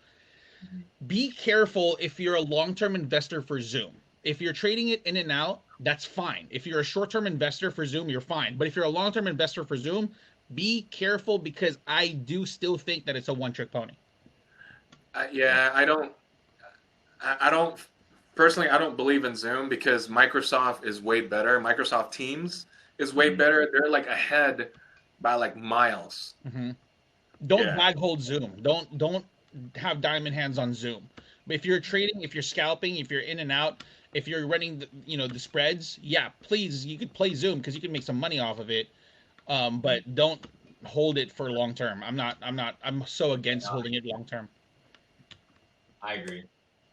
Speaker 2: Be careful if you're a long-term investor for Zoom. If you're trading it in and out, that's fine. If you're a short-term investor for Zoom, you're fine. But if you're a long-term investor for Zoom, be careful because I do still think that it's a one-trick pony.
Speaker 1: Yeah, I don't personally. I don't believe in Zoom because Microsoft is way better. Microsoft Teams is way better. They're like ahead by like miles.
Speaker 2: Don't
Speaker 1: Yeah.
Speaker 2: bag hold Zoom. Don't have diamond hands on Zoom. But if you're trading, if you're scalping, if you're in and out, if you're running the spreads, yeah, please you could play Zoom because you can make some money off of it. But don't hold it for long term. I'm so against holding it long term.
Speaker 3: I agree.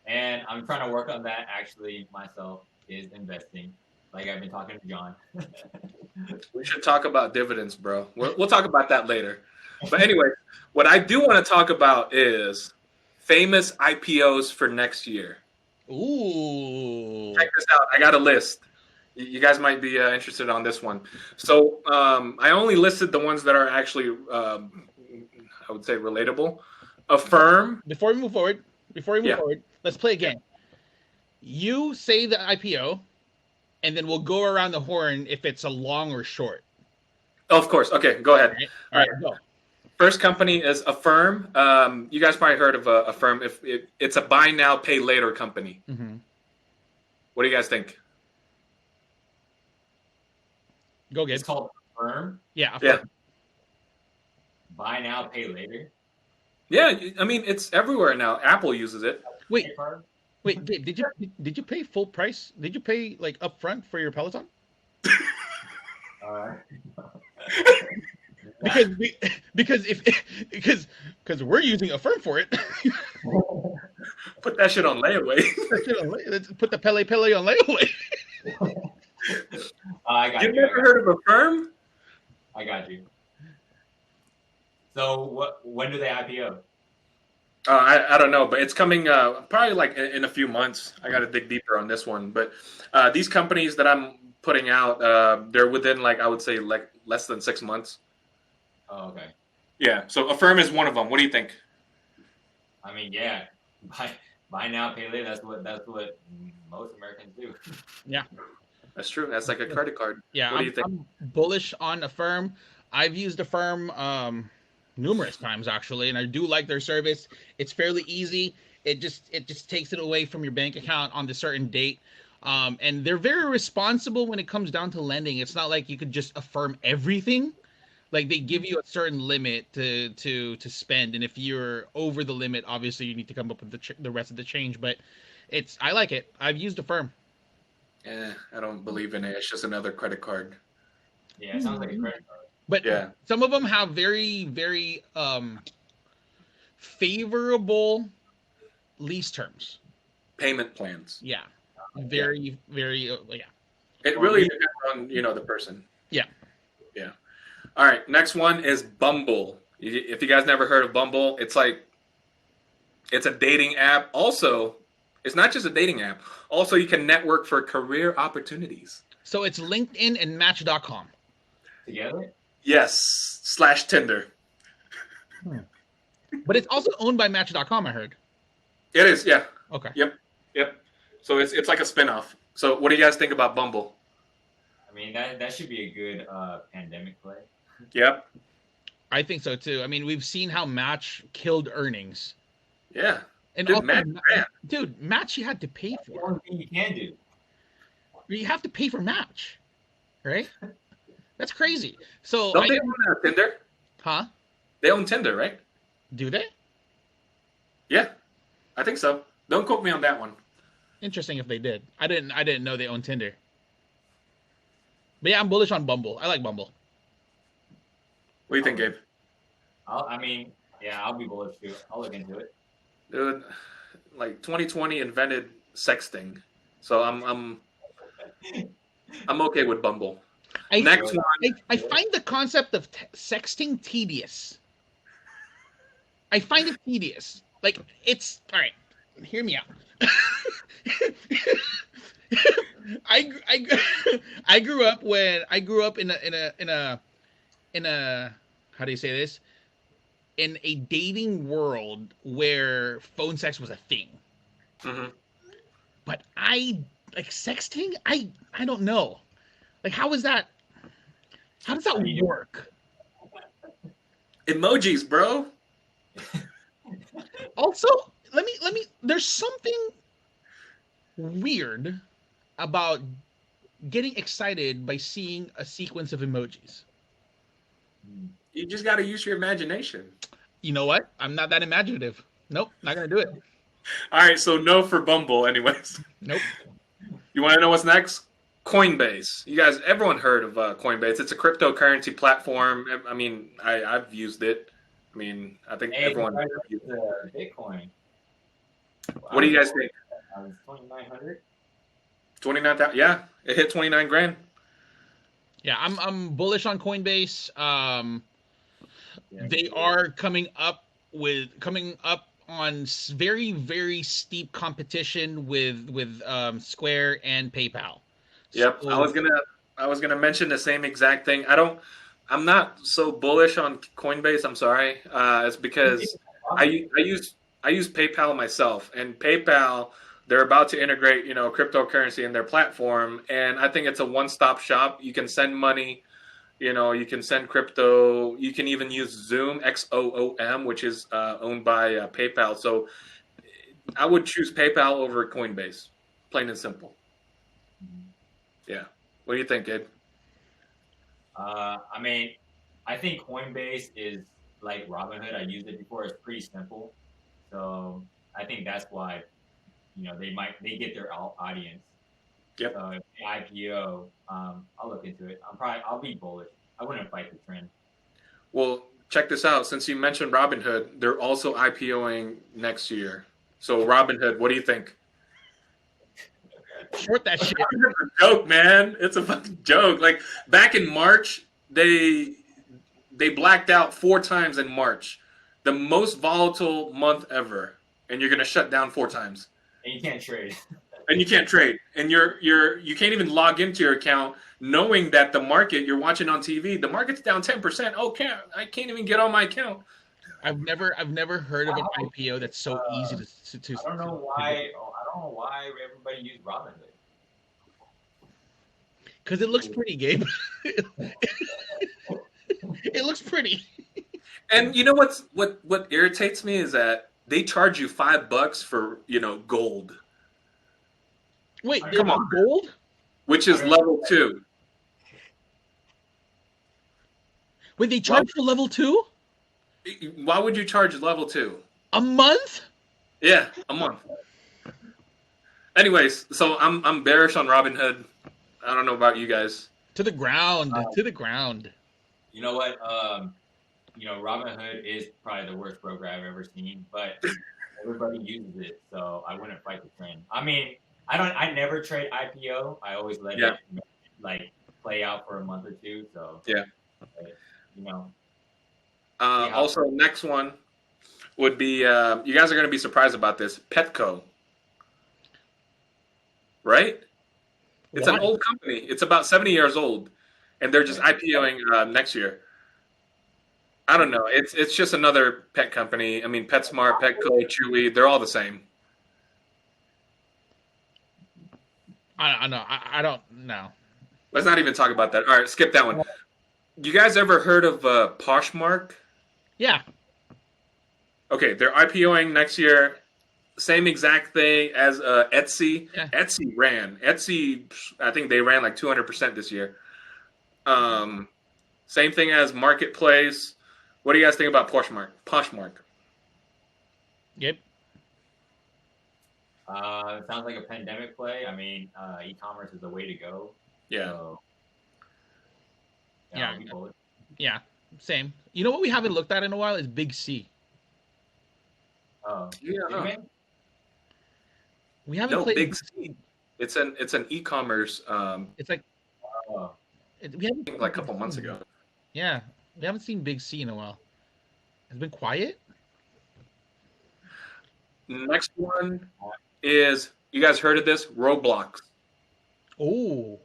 Speaker 3: And I'm trying to work on that actually myself, is investing. Like I've been talking to John.
Speaker 1: We should talk about dividends, bro. We'll talk about that later. But anyway, what I do want to talk about is famous IPOs for next year.
Speaker 2: Ooh.
Speaker 1: Check this out. I got a list. You guys might be interested on this one. So I only listed the ones that are actually, I would say, relatable. Affirm.
Speaker 2: Before we move forward,
Speaker 1: Yeah.
Speaker 2: let's play a game. You say the IPO, and then we'll go around the horn if it's a long or short.
Speaker 1: Oh, of course. Okay, go ahead.
Speaker 2: All right, go.
Speaker 1: First company is Affirm. You guys probably heard of Affirm. If it's a buy now, pay later company. What do you guys think?
Speaker 2: Go, Gabe.
Speaker 3: It's called Affirm.
Speaker 2: Yeah. Affirm.
Speaker 1: Yeah.
Speaker 3: Buy now, pay later.
Speaker 1: Yeah, I mean it's everywhere now. Apple uses it.
Speaker 2: Wait,
Speaker 3: Pay card?
Speaker 2: Gabe, did you pay full price? Did you pay like upfront for your Peloton? Because we're using Affirm for it.
Speaker 1: Put that shit on layaway.
Speaker 2: Let's put the Pele on layaway.
Speaker 3: I got
Speaker 1: You've
Speaker 3: you.
Speaker 1: never heard of Affirm?
Speaker 3: I got you. So when do they IPO?
Speaker 1: I don't know, but it's coming probably like in a few months. I got to dig deeper on this one. But these companies that I'm putting out, they're within like I would say like less than 6 months.
Speaker 3: Oh, okay.
Speaker 1: Yeah, so Affirm is one of them. What do you think?
Speaker 3: I mean, yeah, buy now, pay later. That's what most Americans do.
Speaker 2: Yeah,
Speaker 1: that's true. That's like a credit card.
Speaker 2: Yeah,
Speaker 1: what do you think?
Speaker 2: I'm bullish on Affirm. I've used Affirm numerous times actually, and I do like their service. It's fairly easy. It just takes it away from your bank account on the certain date. And they're very responsible when it comes down to lending. It's not like you could just affirm everything. Like they give you a certain limit to spend, and if you're over the limit, obviously you need to come up with the rest of the change. But I like it. I've used Affirm.
Speaker 1: Yeah, I don't believe in it. It's just another credit card.
Speaker 3: Yeah, it sounds like a credit card.
Speaker 2: But
Speaker 1: yeah,
Speaker 2: some of them have very, very favorable lease terms.
Speaker 1: Payment plans.
Speaker 2: Yeah, very, very. Yeah.
Speaker 1: It really depends on the person.
Speaker 2: Yeah.
Speaker 1: Yeah. All right. Next one is Bumble. If you guys never heard of Bumble, it's a dating app. Also, it's not just a dating app. Also, you can network for career opportunities.
Speaker 2: So it's LinkedIn and Match.com.
Speaker 3: Together?
Speaker 1: Yes. / Tinder.
Speaker 2: But it's also owned by Match.com, I heard.
Speaker 1: It is, yeah.
Speaker 2: Okay.
Speaker 1: Yep. So it's like a spinoff. So what do you guys think about Bumble?
Speaker 3: I mean, that should be a good pandemic play.
Speaker 1: Yep.
Speaker 2: I think so too. I mean, we've seen how Match killed earnings.
Speaker 1: Yeah.
Speaker 2: And
Speaker 1: Dude,
Speaker 2: also, Match you had to pay
Speaker 3: That's the
Speaker 2: for.
Speaker 3: only thing you can do.
Speaker 2: You have to pay for Match, right? That's crazy. So
Speaker 1: Don't they own Tinder?
Speaker 2: Huh?
Speaker 1: They own Tinder, right?
Speaker 2: Do they?
Speaker 1: Yeah, I think so. Don't quote me on that one.
Speaker 2: Interesting if they did. I didn't know they own Tinder. But yeah, I'm bullish on Bumble. I like Bumble.
Speaker 1: What do you think, Gabe?
Speaker 3: I'll be bullish too. I'll look into it.
Speaker 1: Dude, like 2020 invented sexting, so I'm okay with Bumble. Next one.
Speaker 2: I find the concept of sexting tedious. I find it tedious. Like it's all right. Hear me out. I grew up in a how do you say this? in a dating world where phone sex was a thing.
Speaker 1: Mm-hmm.
Speaker 2: But I like sexting. I don't know. Like, how is that? How does that work?
Speaker 1: Emojis, bro.
Speaker 2: Also, let me. There's something weird about getting excited by seeing a sequence of emojis.
Speaker 1: You just got to use your imagination.
Speaker 2: You know what? I'm not that imaginative. Nope, not gonna do it.
Speaker 1: All right, so no for Bumble, anyways.
Speaker 2: Nope.
Speaker 1: You want to know what's next? Coinbase. You guys, everyone heard of Coinbase? It's a cryptocurrency platform. I mean, I've used it. I mean, I think everyone.
Speaker 3: Bitcoin.
Speaker 1: What do you guys think?
Speaker 3: 2,900.
Speaker 1: 29,000. Yeah, it hit 29 grand.
Speaker 2: Yeah, I'm bullish on Coinbase. They are coming up on very, very steep competition with Square and PayPal.
Speaker 1: Yep,
Speaker 2: So,
Speaker 1: I was gonna mention the same exact thing. I'm not so bullish on Coinbase. I'm sorry. It's because I use PayPal myself, and PayPal, they're about to integrate cryptocurrency in their platform, and I think it's a one-stop shop. You can send money. You can send crypto. You can even use Zoom, XOOM, which is owned by PayPal. So I would choose PayPal over Coinbase, plain and simple. Yeah. What do you think, Gabe?
Speaker 3: I mean, I think Coinbase is like Robinhood. I used it before. It's pretty simple. So I think that's why, they get their audience.
Speaker 1: Yep.
Speaker 3: So if they IPO, I'll look into it. I'll be bullish. I wouldn't fight the trend.
Speaker 1: Well, check this out. Since you mentioned Robinhood, they're also IPOing next year. So Robinhood, what do you think?
Speaker 2: short that shit.
Speaker 1: It's a joke, man. It's a fucking joke. Like back in March, they blacked out 4 times in March, the most volatile month ever, and you're gonna shut down 4 times.
Speaker 3: And you can't trade.
Speaker 1: And you can't trade, and you can't even log into your account knowing that the market you're watching on TV, the market's down 10%. Oh, I can't even get on my account.
Speaker 2: I've never heard of an IPO that's so easy to.
Speaker 3: I don't know why. I don't know why everybody used Robinhood.
Speaker 2: Because it looks pretty, Gabe. It looks pretty.
Speaker 1: And you know what irritates me is that they charge you $5 for gold.
Speaker 2: Wait,
Speaker 1: come on,
Speaker 2: gold?
Speaker 1: Which is level 2.
Speaker 2: Wait, they charge for level 2?
Speaker 1: Why would you charge level 2?
Speaker 2: A month?
Speaker 1: Yeah, a month. Anyways, so I'm bearish on Robinhood. I don't know about you guys.
Speaker 2: To the ground. To the ground.
Speaker 3: You know what? Robinhood is probably the worst broker I've ever seen, but everybody uses it, so I wouldn't fight the trend. I mean, I never trade IPO. I always let it play out for a month or two. So
Speaker 1: yeah,
Speaker 3: but,
Speaker 1: also, next one would be you guys are going to be surprised about this. Petco, right? It's an old company. It's about 70 years old, and they're just IPOing next year. I don't know. It's just another pet company. I mean, PetSmart, Petco, Chewy, they're all the same.
Speaker 2: I know. I don't know.
Speaker 1: Let's not even talk about that. All right, skip that one. You guys ever heard of Poshmark?
Speaker 2: Yeah.
Speaker 1: Okay, they're IPOing next year. Same exact thing as Etsy.
Speaker 2: Yeah.
Speaker 1: Etsy, I think they ran like 200% this year. Same thing as Marketplace. What do you guys think about Poshmark?
Speaker 2: Yep.
Speaker 3: It sounds like a pandemic play. I mean, e-commerce is the way to go.
Speaker 1: Yeah.
Speaker 3: So,
Speaker 2: yeah. Yeah. Same. You know what we haven't looked at in a while is Big C.
Speaker 3: Oh.
Speaker 1: Yeah.
Speaker 2: We haven't played
Speaker 1: Big C. It's an e-commerce.
Speaker 2: It's like we haven't
Speaker 1: like a couple months ago.
Speaker 2: Yeah, we haven't seen Big C in a while. It's been quiet.
Speaker 1: Next one is, you guys heard of this? Roblox.
Speaker 2: Oh.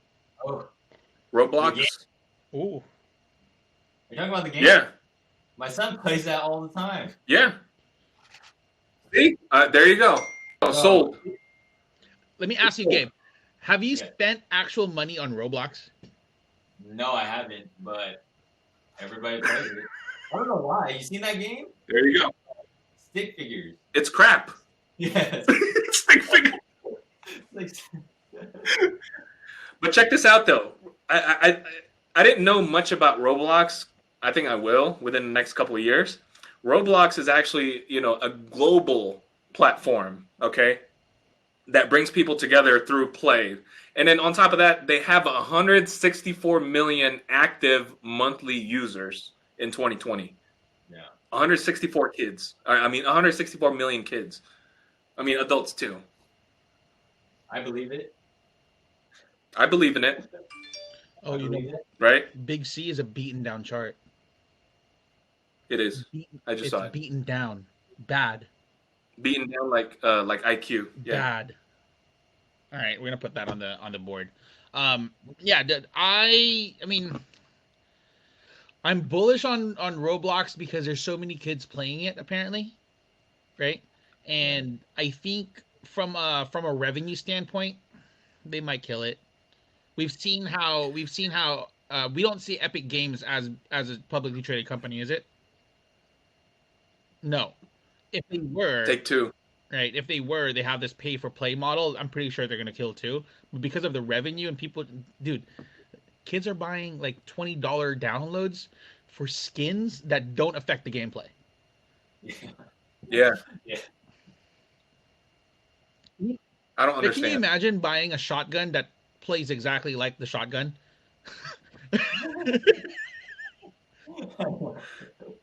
Speaker 1: Roblox.
Speaker 2: Oh.
Speaker 3: You're talking about the game?
Speaker 1: Yeah.
Speaker 3: My son plays that all the time.
Speaker 1: Yeah. See? There you go.
Speaker 3: No.
Speaker 1: Sold.
Speaker 2: Let me ask you, Gabe. Have you
Speaker 3: Yeah.
Speaker 2: spent actual money on Roblox?
Speaker 3: No, I haven't, but everybody plays it. I don't know why. You seen that game?
Speaker 1: There you go.
Speaker 3: Stick figures.
Speaker 1: It's crap.
Speaker 3: Yes.
Speaker 1: Stick figure. But check this out, though. I didn't know much about Roblox. I think I will within the next couple of years. Roblox is actually, a global platform, okay, that brings people together through play. And then on top of that, they have 164 million active monthly users in 2020.
Speaker 3: Yeah.
Speaker 1: 164 kids. 164 million kids. I mean, adults too.
Speaker 3: I believe it.
Speaker 1: I believe in it.
Speaker 2: Oh, you know,
Speaker 1: right?
Speaker 2: Big C is a beaten down chart.
Speaker 1: It is. I just saw
Speaker 2: It's
Speaker 1: it.
Speaker 2: beaten down. Bad.
Speaker 1: Beaten down like IQ. Yeah.
Speaker 2: Bad. All right, we're gonna put that on the board. Yeah, I mean, I'm bullish on Roblox because there's so many kids playing it apparently, right? And I think from a revenue standpoint, they might kill it. We've seen how we don't see Epic Games as a publicly traded company, is it? No. If they were,
Speaker 1: Take Two.
Speaker 2: right? If they were, they have this pay for play model. I'm pretty sure they're gonna kill too, but because of the revenue and people, dude, kids are buying like $20 downloads for skins that don't affect the gameplay.
Speaker 1: Yeah.
Speaker 3: Yeah.
Speaker 1: I don't
Speaker 2: Like,
Speaker 1: understand.
Speaker 2: can you imagine buying a shotgun that plays exactly like the shotgun?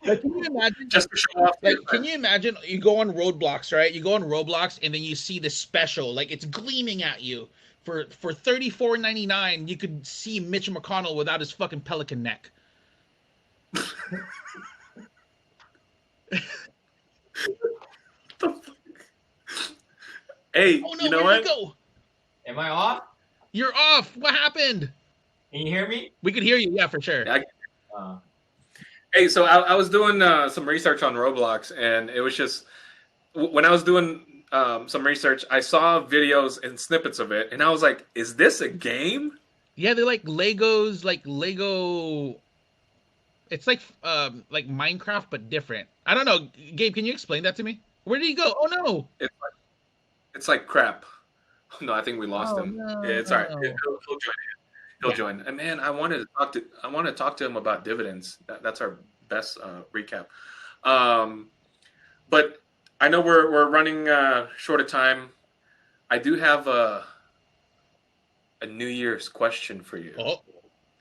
Speaker 2: Like, can you imagine?
Speaker 1: Just to show off.
Speaker 2: Like, can you imagine? You go on Roblox, right? You go on Roblox, and then you see the special, like it's gleaming at you for $34.99. You could see Mitch McConnell without his fucking pelican neck.
Speaker 1: Hey,
Speaker 2: Oh no,
Speaker 1: you know
Speaker 2: where'd
Speaker 1: what?
Speaker 2: you go?
Speaker 3: Am I off?
Speaker 2: You're off. What happened?
Speaker 3: Can you hear me?
Speaker 2: We could hear you, yeah, for sure.
Speaker 1: Hey, so I was doing some research on Roblox, and it was just when I was doing some research, I saw videos and snippets of it, and I was like, "Is this a game?"
Speaker 2: Yeah, they're like Legos, like Lego. It's like Minecraft, but different. I don't know, Gabe. Can you explain that to me? Where did he go? Oh no!
Speaker 1: It's like crap. No, I think we lost him.
Speaker 2: No.
Speaker 1: Yeah, it's all right. He'll join. He'll join. And man, I want to talk to him about dividends. That's our best recap. But I know we're running short of time. I do have a New Year's question for you.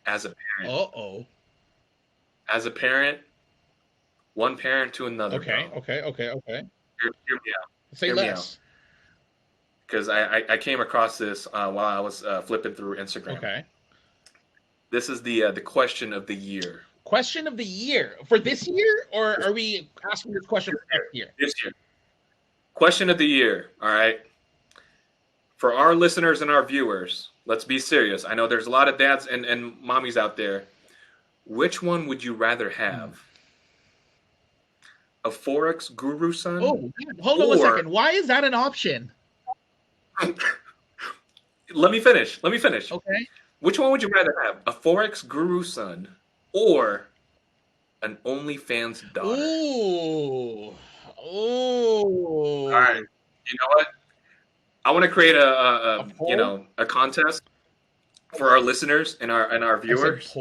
Speaker 1: As a parent. As a parent, one parent to another.
Speaker 2: Okay.
Speaker 1: Hear me out.
Speaker 2: Say less.
Speaker 1: Because I came across this while I was flipping through Instagram.
Speaker 2: Okay.
Speaker 1: This is the question of the year.
Speaker 2: Question of the year for this year, or are we asking this question for next year?
Speaker 1: This year. Question of the year. All right. For our listeners and our viewers, let's be serious. I know there's a lot of dads and mommies out there. Which one would you rather have? A Forex guru son?
Speaker 2: Oh, hold on 1 second. Why is that an option?
Speaker 1: Let me finish.
Speaker 2: Okay.
Speaker 1: Which one would you rather have? A Forex guru son or an OnlyFans daughter?
Speaker 2: Ooh.
Speaker 1: All right. You know what? I want to create a contest for our listeners and our viewers.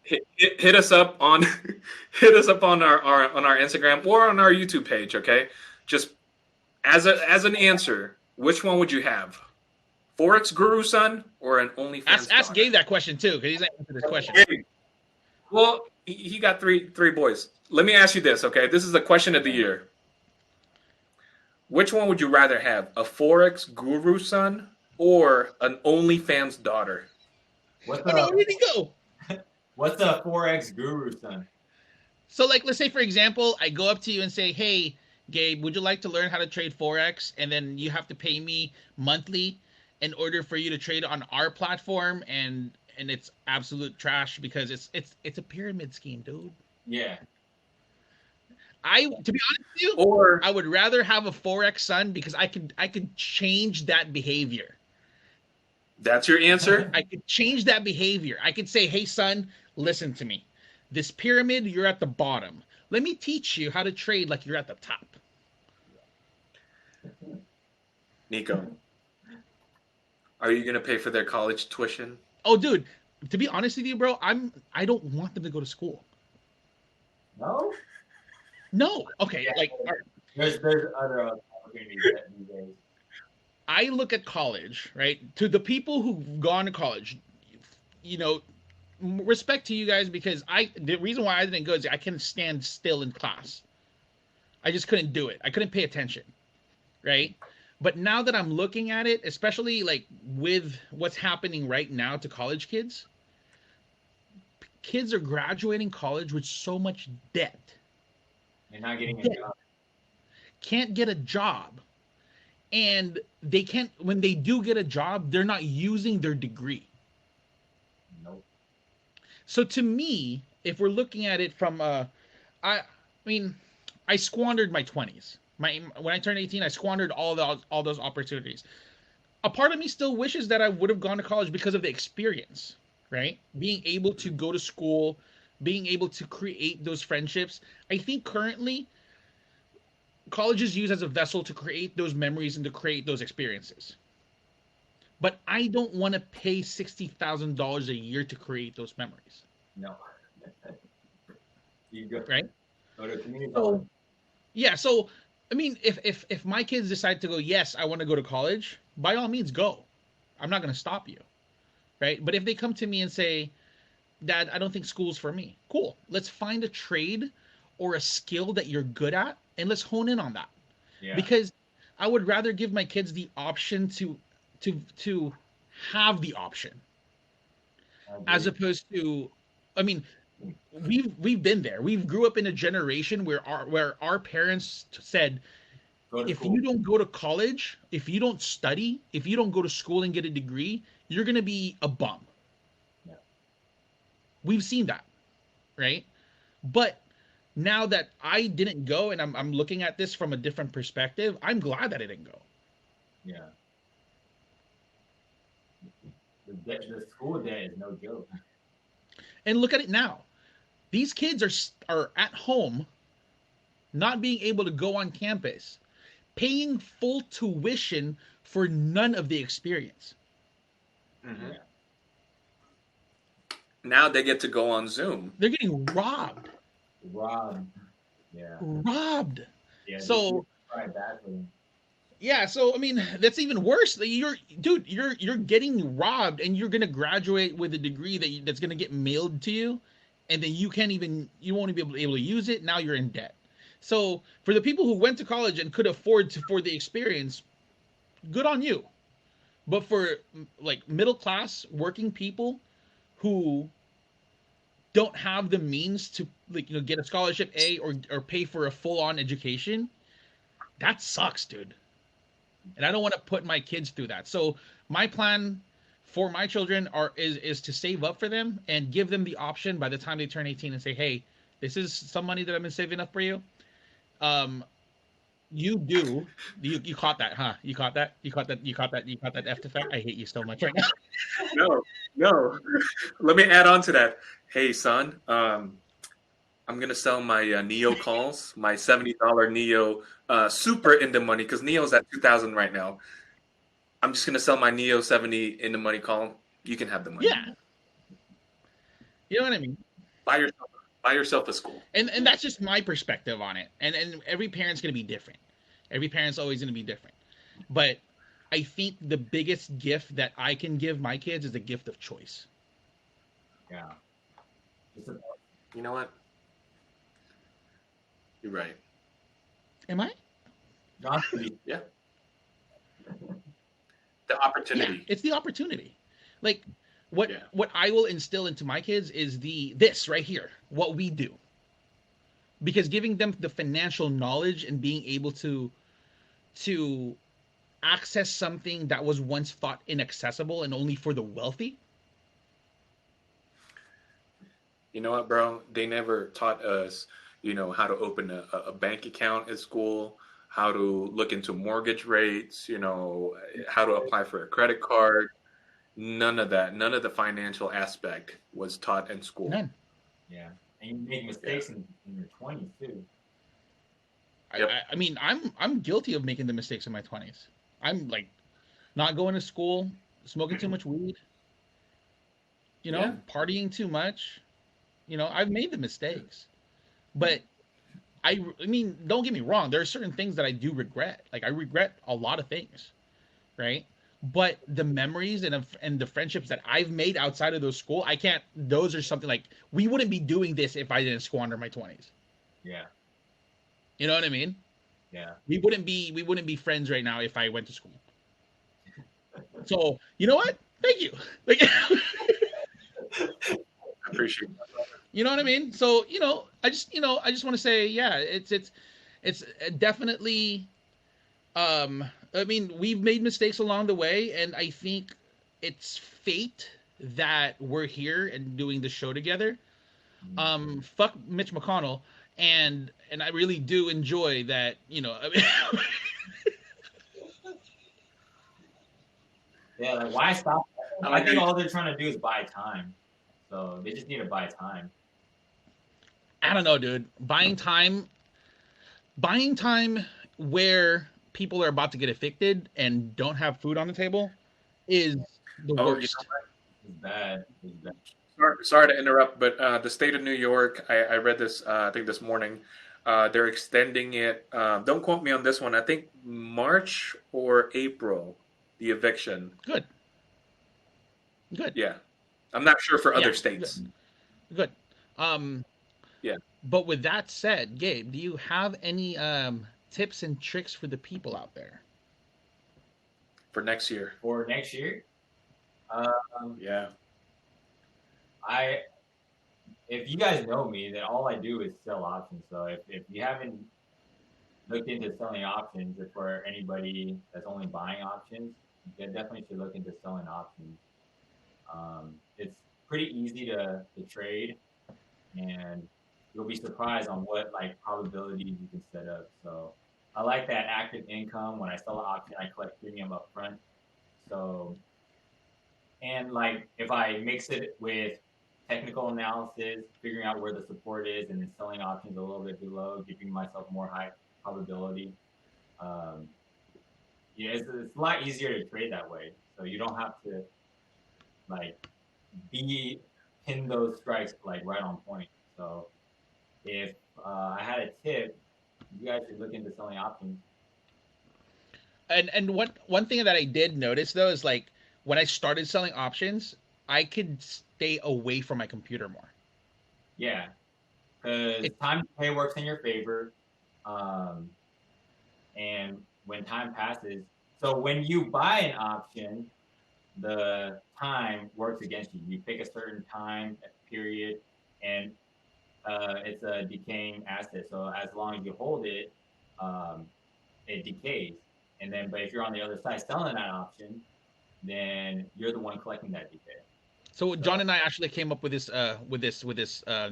Speaker 1: Hit us up on our Instagram or on our YouTube page, okay? Just as an answer, which one would you have? Forex guru son or an OnlyFans?
Speaker 2: Ask Gabe that question too, because he's not answering this question.
Speaker 1: Gabe. Well, he got three boys. Let me ask you this, okay? This is the question of the year. Which one would you rather have? A Forex guru son or an OnlyFans daughter?
Speaker 2: Where did he go?
Speaker 3: What's a Forex guru son?
Speaker 2: So, like, let's say, for example, I go up to you and say, hey, Gabe, would you like to learn how to trade Forex? And then you have to pay me monthly in order for you to trade on our platform. And it's absolute trash because it's a pyramid scheme, dude.
Speaker 3: Yeah.
Speaker 2: To be honest with you,
Speaker 1: Or
Speaker 2: I would rather have a 4X son because I could change that behavior.
Speaker 1: that's your answer?
Speaker 2: I could change that behavior. I could say, "Hey son, listen to me. This pyramid, you're at the bottom. Let me teach you how to trade like you're at the top."
Speaker 1: Nico, are you going to pay for their college tuition?
Speaker 2: Oh, dude, to be honest with you, bro, I don't want them to go to school.
Speaker 3: No.
Speaker 2: No. Okay,
Speaker 3: Yeah.
Speaker 2: like
Speaker 3: There's other opportunities these days.
Speaker 2: I look at college, right? To the people who've gone to college, you know, respect to you guys because the reason why I didn't go is I couldn't stand still in class. I just couldn't do it. I couldn't pay attention, right? But now that I'm looking at it, especially like with what's happening right now to college kids, kids are graduating college with so much debt.
Speaker 3: You're not getting a
Speaker 2: Debt.
Speaker 3: job.
Speaker 2: Can't get a job. And they can't when they do get a job, they're not using their degree.
Speaker 3: Nope.
Speaker 2: So to me, if we're looking at it from I mean, I squandered my 20s. When I turned 18, I squandered all those opportunities. A part of me still wishes that I would have gone to college because of the experience, right? Being able to go to school, being able to create those friendships. I think currently college is used as a vessel to create those memories and to create those experiences. But I don't want to pay $60,000 a year to create those memories,
Speaker 3: No. You go
Speaker 2: right?
Speaker 3: go to community college.
Speaker 2: So yeah, so I mean, if my kids decide to go, yes, I want to go to college, by all means, go. I'm not going to stop you, right? But if they come to me and say, "Dad, I don't think school's for me," cool. Let's find a trade or a skill that you're good at, and let's hone in on that.
Speaker 3: Yeah.
Speaker 2: Because I would rather give my kids the option to have the option as opposed to, I mean, we've been there. We've grew up in a generation where our parents said,
Speaker 3: Go to
Speaker 2: if
Speaker 3: school.
Speaker 2: you don't go to college, if you don't study, if you don't go to school and get a degree, you're gonna be a bum.
Speaker 3: Yeah.
Speaker 2: We've seen that, right? But now that I didn't go and I'm looking at this from a different perspective, I'm glad that I didn't go.
Speaker 3: Yeah. The school debt is no joke.
Speaker 2: And look at it now. These kids are at home, not being able to go on campus, paying full tuition for none of the experience.
Speaker 1: Mm-hmm.
Speaker 3: Yeah.
Speaker 1: Now they get to go on Zoom.
Speaker 2: They're getting robbed.
Speaker 3: Rob. Yeah.
Speaker 2: Robbed.
Speaker 3: Yeah.
Speaker 2: So
Speaker 3: Right badly.
Speaker 2: yeah, so I mean that's even worse. You're getting robbed, and you're gonna graduate with a degree that's gonna get mailed to you, and then you won't be able to use it. Now you're in debt. So for the people who went to college and could afford the experience, good on you. But for like middle class working people who don't have the means to get a scholarship or pay for a full on education, that sucks, dude. And I don't want to put my kids through that. So my plan for my children is to save up for them and give them the option by the time they turn 18 and say, "Hey, this is some money that I've been saving up for you. Um, you caught that, huh? You caught that. You caught that F effect. I hate you so much right now."
Speaker 1: No, no. Let me add on to that. Hey, son, I'm gonna sell my Neo calls, my $70 Neo, super in the money because Neo's at 2,000 right now. I'm just gonna sell my Neo 70 in the money call. You can have the money.
Speaker 2: Yeah, you know what I mean.
Speaker 1: Buy yourself a school.
Speaker 2: And that's just my perspective on it. And every parent's gonna be different. Every parent's always gonna be different. But I think the biggest gift that I can give my kids is the gift of choice.
Speaker 3: Yeah.
Speaker 1: You know what? You're right.
Speaker 2: Am I?
Speaker 1: Yeah. The opportunity.
Speaker 2: Yeah, it's the opportunity. Like what
Speaker 1: Yeah.
Speaker 2: what I will instill into my kids is this right here, what we do. Because giving them the financial knowledge and being able to access something that was once thought inaccessible and only for the wealthy.
Speaker 1: You know what, bro? They never taught us, how to open a bank account at school, how to look into mortgage rates, how to apply for a credit card. None of that. None of the financial aspect was taught in school.
Speaker 2: None.
Speaker 3: Yeah, and you make mistakes in your 20s too.
Speaker 1: Yep.
Speaker 2: I mean, I'm guilty of making the mistakes in my 20s. I'm like not going to school, smoking too much weed,
Speaker 1: Yeah.
Speaker 2: partying too much. I've made the mistakes, but I mean, don't get me wrong. There are certain things that I do regret. Like I regret a lot of things, right? But the memories and the friendships that I've made outside of those school, I can't. Those are something like we wouldn't be doing this if I didn't squander my 20s.
Speaker 3: Yeah,
Speaker 2: You know what I mean?
Speaker 3: yeah.
Speaker 2: We wouldn't be friends right now if I went to school. So you know what? Thank you. Like,
Speaker 1: I appreciate that.
Speaker 2: you know what I mean? So I just want to say, yeah, it's definitely. I mean, we've made mistakes along the way, and I think it's fate that we're here and doing the show together. Fuck Mitch McConnell, and I really do enjoy that. I mean,
Speaker 3: Yeah, like why stop?
Speaker 1: I
Speaker 3: I think
Speaker 1: agree.
Speaker 3: all they're trying to do is buy time. So they just need to buy time.
Speaker 2: I don't know, dude. Buying time where people are about to get evicted and don't have food on the table is the
Speaker 1: Oh,
Speaker 2: worst.
Speaker 3: It's bad. It's bad.
Speaker 1: sorry to interrupt, but the state of New York, I read this, I think this morning, they're extending it. Don't quote me on this one. I think March or April, the eviction.
Speaker 2: Good, good,
Speaker 1: Yeah. I'm not sure for
Speaker 2: yeah,
Speaker 1: other states.
Speaker 2: good. Um,
Speaker 1: Yeah.
Speaker 2: but with that said, Gabe, do you have any tips and tricks for the people out there?
Speaker 1: For next year.
Speaker 3: For next year, um,
Speaker 1: Yeah.
Speaker 3: I if you guys know me, then all I do is sell options. So if you haven't looked into selling options, if for anybody that's only buying options, you definitely should look into selling options. It's pretty easy to trade, and you'll be surprised on what like probabilities you can set up. So I like that active income. When I sell an option, I collect premium up front. So and like if I mix it with technical analysis, figuring out where the support is, and then selling options a little bit below, giving myself more high probability. Um, yeah, it's a lot easier to trade that way. So you don't have to like be pin those strikes like right on point. So if I had a tip, you guys should look into selling options.
Speaker 2: And one thing that I did notice though is like when I started selling options, I could stay away from my computer more.
Speaker 3: Yeah, because
Speaker 2: It,
Speaker 3: time to pay works in your favor. Um, and when time passes, so when you buy an option, the time works against you. You pick a certain time period, and it's a decaying asset. So as long as you hold it, um, it decays. And then, but if you're on the other side selling that option, then you're the one collecting that decay.
Speaker 2: so John
Speaker 3: So
Speaker 2: and I actually came up with this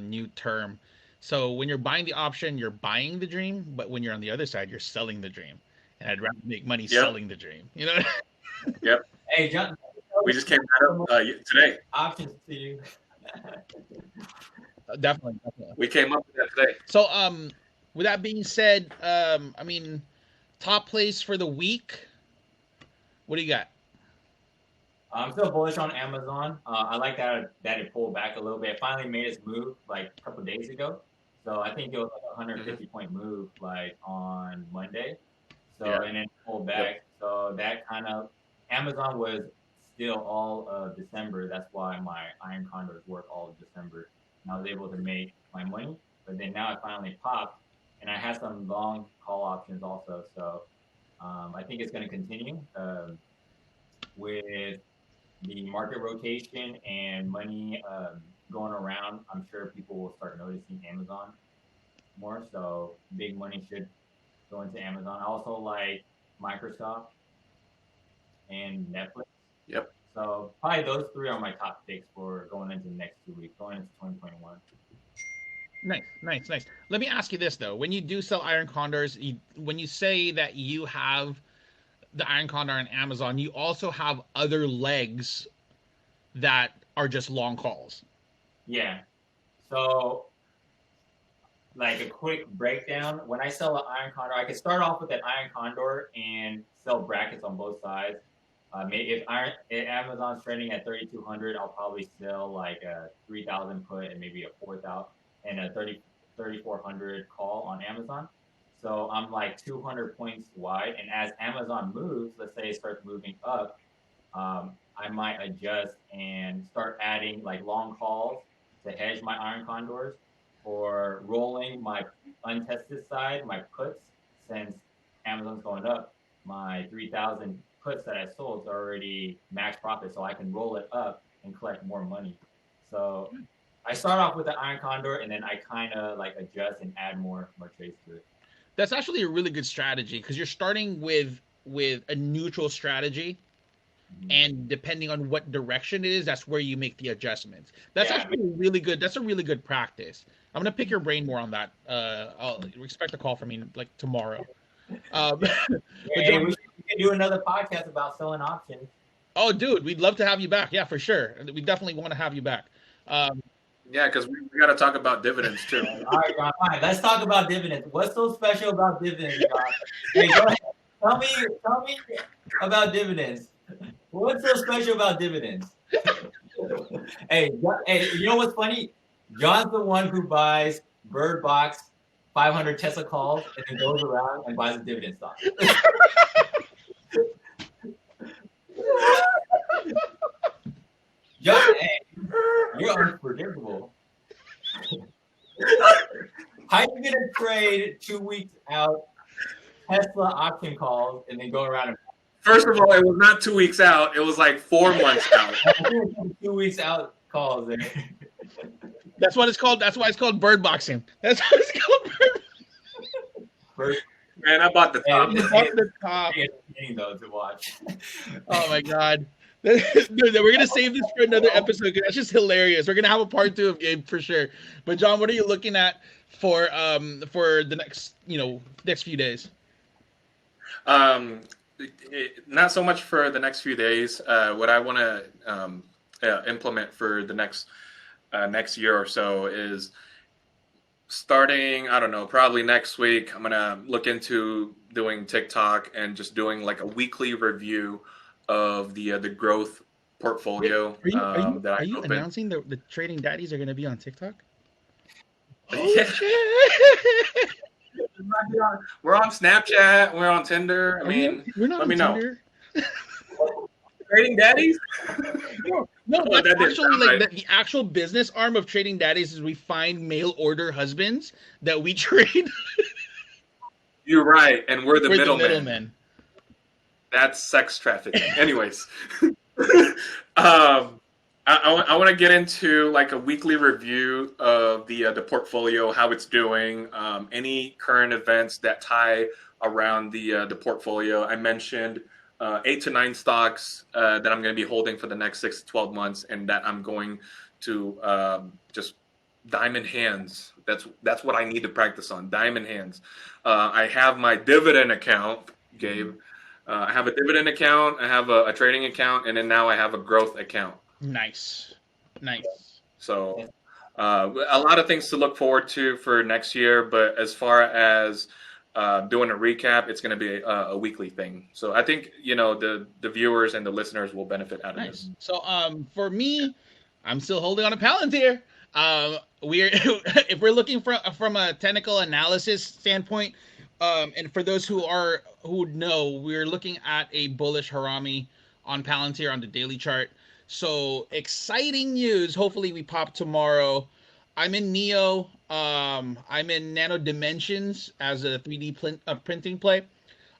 Speaker 2: new term. So when you're buying the option, you're buying the dream, but when you're on the other side, you're selling the dream. And I'd rather make money
Speaker 1: Yep.
Speaker 2: selling the dream. You know?
Speaker 1: Yep.
Speaker 3: hey, John,
Speaker 1: We just came that up today.
Speaker 3: options to you.
Speaker 2: Definitely, definitely.
Speaker 1: We came up with that today.
Speaker 2: So with that being said, I mean, top plays for the week. What do you got?
Speaker 3: I'm still bullish on Amazon. I like that it pulled back a little bit. It finally made its move like a couple of days ago. So I think it was like a 150 point move like on Monday. So
Speaker 1: Yeah.
Speaker 3: and then pulled
Speaker 1: Yep.
Speaker 3: back. So that kind of Amazon was still all of December. That's why my iron condors work all of December. And I was able to make my money. But then now it finally popped, and I have some long call options also. So I think it's going to continue with the market rotation and money going around. I'm sure people will start noticing Amazon more. So big money should go into Amazon. I also like Microsoft and Netflix.
Speaker 1: Yep.
Speaker 3: So probably those three are my top picks for going into the next 2 weeks, going into 2021.
Speaker 2: Nice. Let me ask you this though: when you do sell iron condors, when you say that you have the iron condor on Amazon, you also have other legs that are just long calls.
Speaker 3: Yeah. So, like a quick breakdown, when I sell an iron condor, I can start off with an iron condor and sell brackets on both sides. If Amazon's trading at 3,200, I'll probably sell like a 3,000 put and maybe a 4,000 and a 3,400 call on Amazon. So I'm like 200 points wide. And as Amazon moves, let's say it starts moving up, I might adjust and start adding like long calls to hedge my iron condors or rolling my untested side, my puts, since Amazon's going up, my 3,000 puts that I sold is already max profit, so I can roll it up and collect more money. So I start off with the iron condor, and then I kind of like adjust and add more trades to it.
Speaker 2: That's actually a really good strategy because you're starting with a neutral strategy, and depending on what direction it is, that's where you make the adjustments. That's actually really good. That's a really good practice. I'm gonna pick your brain more on that. I'll expect a call from me like tomorrow.
Speaker 3: But John, we can do another podcast about selling options.
Speaker 2: Oh, dude, we'd love to have you back. Yeah, for sure. We definitely want to have you back.
Speaker 1: Yeah, because we got to talk about dividends too.
Speaker 3: All right, John, fine. Let's talk about dividends. What's so special about dividends, John? Hey, go ahead. Tell me about dividends. What's so special about dividends? hey, you know what's funny? John's the one who buys Bird Box 500 Tesla calls and then goes around and buys a dividend stock. John, hey, you're unpredictable. How are you gonna trade 2 weeks out Tesla option calls and then go around and
Speaker 1: First of all, it was not 2 weeks out. It was like 4 months out.
Speaker 3: 2 weeks out calls there.
Speaker 2: That's what it's called. That's why it's called bird boxing. That's what it's called.
Speaker 3: Bird.
Speaker 1: Man, I bought the top.
Speaker 2: The top.
Speaker 3: Though to watch.
Speaker 2: Oh my god. Dude, we're gonna save this for another episode because that's just hilarious. We're gonna have a part 2 of Gabe for sure. But John, what are you looking at for the next few days?
Speaker 1: Not so much for the next few days. What I want to implement for the next year or so is starting, I don't know, probably next week. I'm gonna look into doing TikTok and just doing like a weekly review of the growth portfolio.
Speaker 2: Are you announcing the trading daddies are gonna be on TikTok?
Speaker 1: Yeah. We're on Snapchat. We're on Tinder. I mean,
Speaker 2: we're not
Speaker 1: let me know. Trading daddies?
Speaker 2: No, that's actually like the actual business arm of Trading Daddies is we find mail order husbands that we trade.
Speaker 1: You're right, and we're the middlemen. That's sex trafficking. Anyways, I want to get into like a weekly review of the portfolio, how it's doing, any current events that tie around the portfolio. I mentioned 8 to 9 stocks that I'm going to be holding for the next 6 to 12 months, and that I'm going to just diamond hands. That's what I need to practice on, diamond hands. I have my dividend account, Gabe. I have a dividend account, I have a trading account, and then now I have a growth account.
Speaker 2: Nice.
Speaker 1: So a lot of things to look forward to for next year, but as far as doing a recap, it's going to be a weekly thing. So I think, the viewers and the listeners will benefit out of this.
Speaker 2: So for me, I'm still holding on to Palantir. If we're looking from a technical analysis standpoint, and for those who know, we're looking at a bullish harami on Palantir on the daily chart. So exciting news. Hopefully we pop tomorrow. I'm in Neo. I'm in Nano Dimensions as a 3D printing play.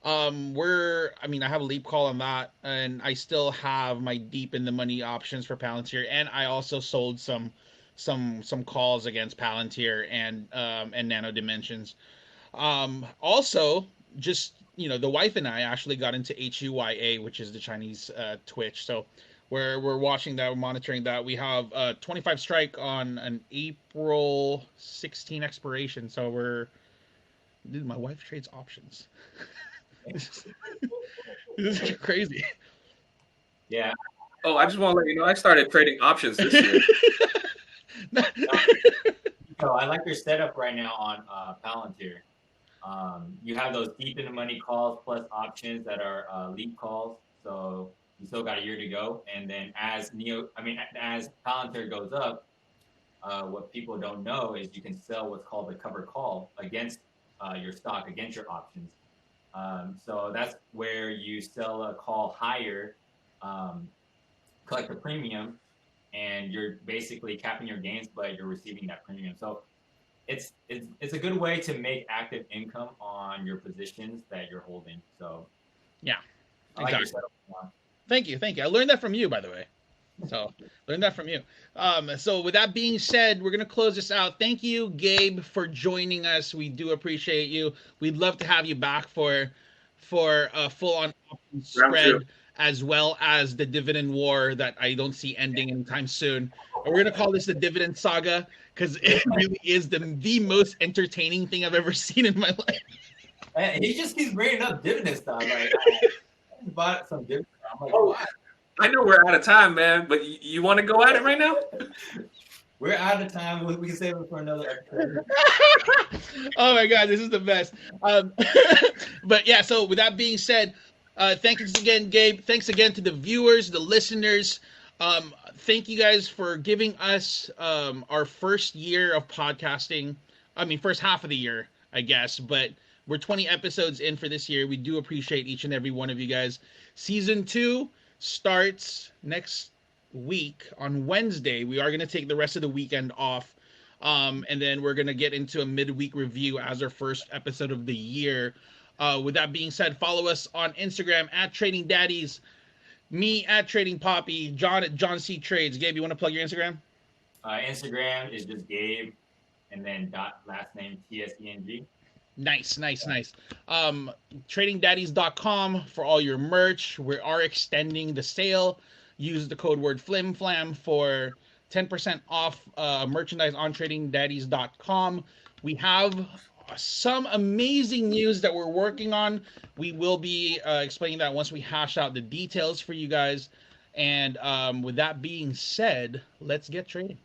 Speaker 2: I have a leap call on that, and I still have my deep in the money options for Palantir, and I also sold some calls against Palantir and Nano Dimensions. Also, just the wife and I actually got into HUYA, which is the Chinese Twitch. So we're watching that, we're monitoring that. We have 25 strike on an April 16 expiration. So dude, my wife trades options. this is crazy.
Speaker 3: Yeah.
Speaker 1: Oh, I just want to let you know I started trading options this year.
Speaker 3: So I like your setup right now on Palantir. You have those deep in the money calls plus options that are leap calls. So you still got a year to go. And then as Palantir goes up, what people don't know is you can sell what's called a cover call against your stock, against your options. So that's where you sell a call higher, collect a premium, and you're basically capping your gains, but you're receiving that premium. So it's a good way to make active income on your positions that you're holding. So
Speaker 2: yeah,
Speaker 3: I like
Speaker 2: exactly.
Speaker 3: your setup.
Speaker 2: Thank you. I learned that from you, by the way. So learned that from you. So with that being said, we're gonna close this out. Thank you, Gabe, for joining us. We do appreciate you. We'd love to have you back for a full-on option spread, as well as the dividend war that I don't see ending anytime soon. And we're gonna call this the dividend saga because it really is the most entertaining thing I've ever seen in my life.
Speaker 3: And he just keeps bringing up dividend stuff. Like I bought some dividend. I'm like, what?
Speaker 1: I know we're out of time, man, but you want to go at it right now?
Speaker 3: We're out of time. We can save it for another episode.
Speaker 2: Oh my god, this is the best. But yeah, so with that being said, thanks again, Gabe. Thanks again to the viewers, the listeners. Thank you guys for giving us our first year of podcasting. I mean, first half of the year, I guess, but we're 20 episodes in for this year. We do appreciate each and every one of you guys. Season 2 starts next week on Wednesday. We are going to take the rest of the weekend off. And then we're going to get into a midweek review as our first episode of the year. With that being said, follow us on Instagram at Trading Daddies, me at Trading Poppy, John at John C Trades. Gabe, you want to plug your Instagram?
Speaker 3: Instagram is just Gabe and then last name TSENG.
Speaker 2: Nice. TradingDaddies.com for all your merch. We are extending the sale. Use the code word FlimFlam for 10% off merchandise on TradingDaddies.com. We have some amazing news that we're working on. We will be explaining that once we hash out the details for you guys. And with that being said, let's get trading.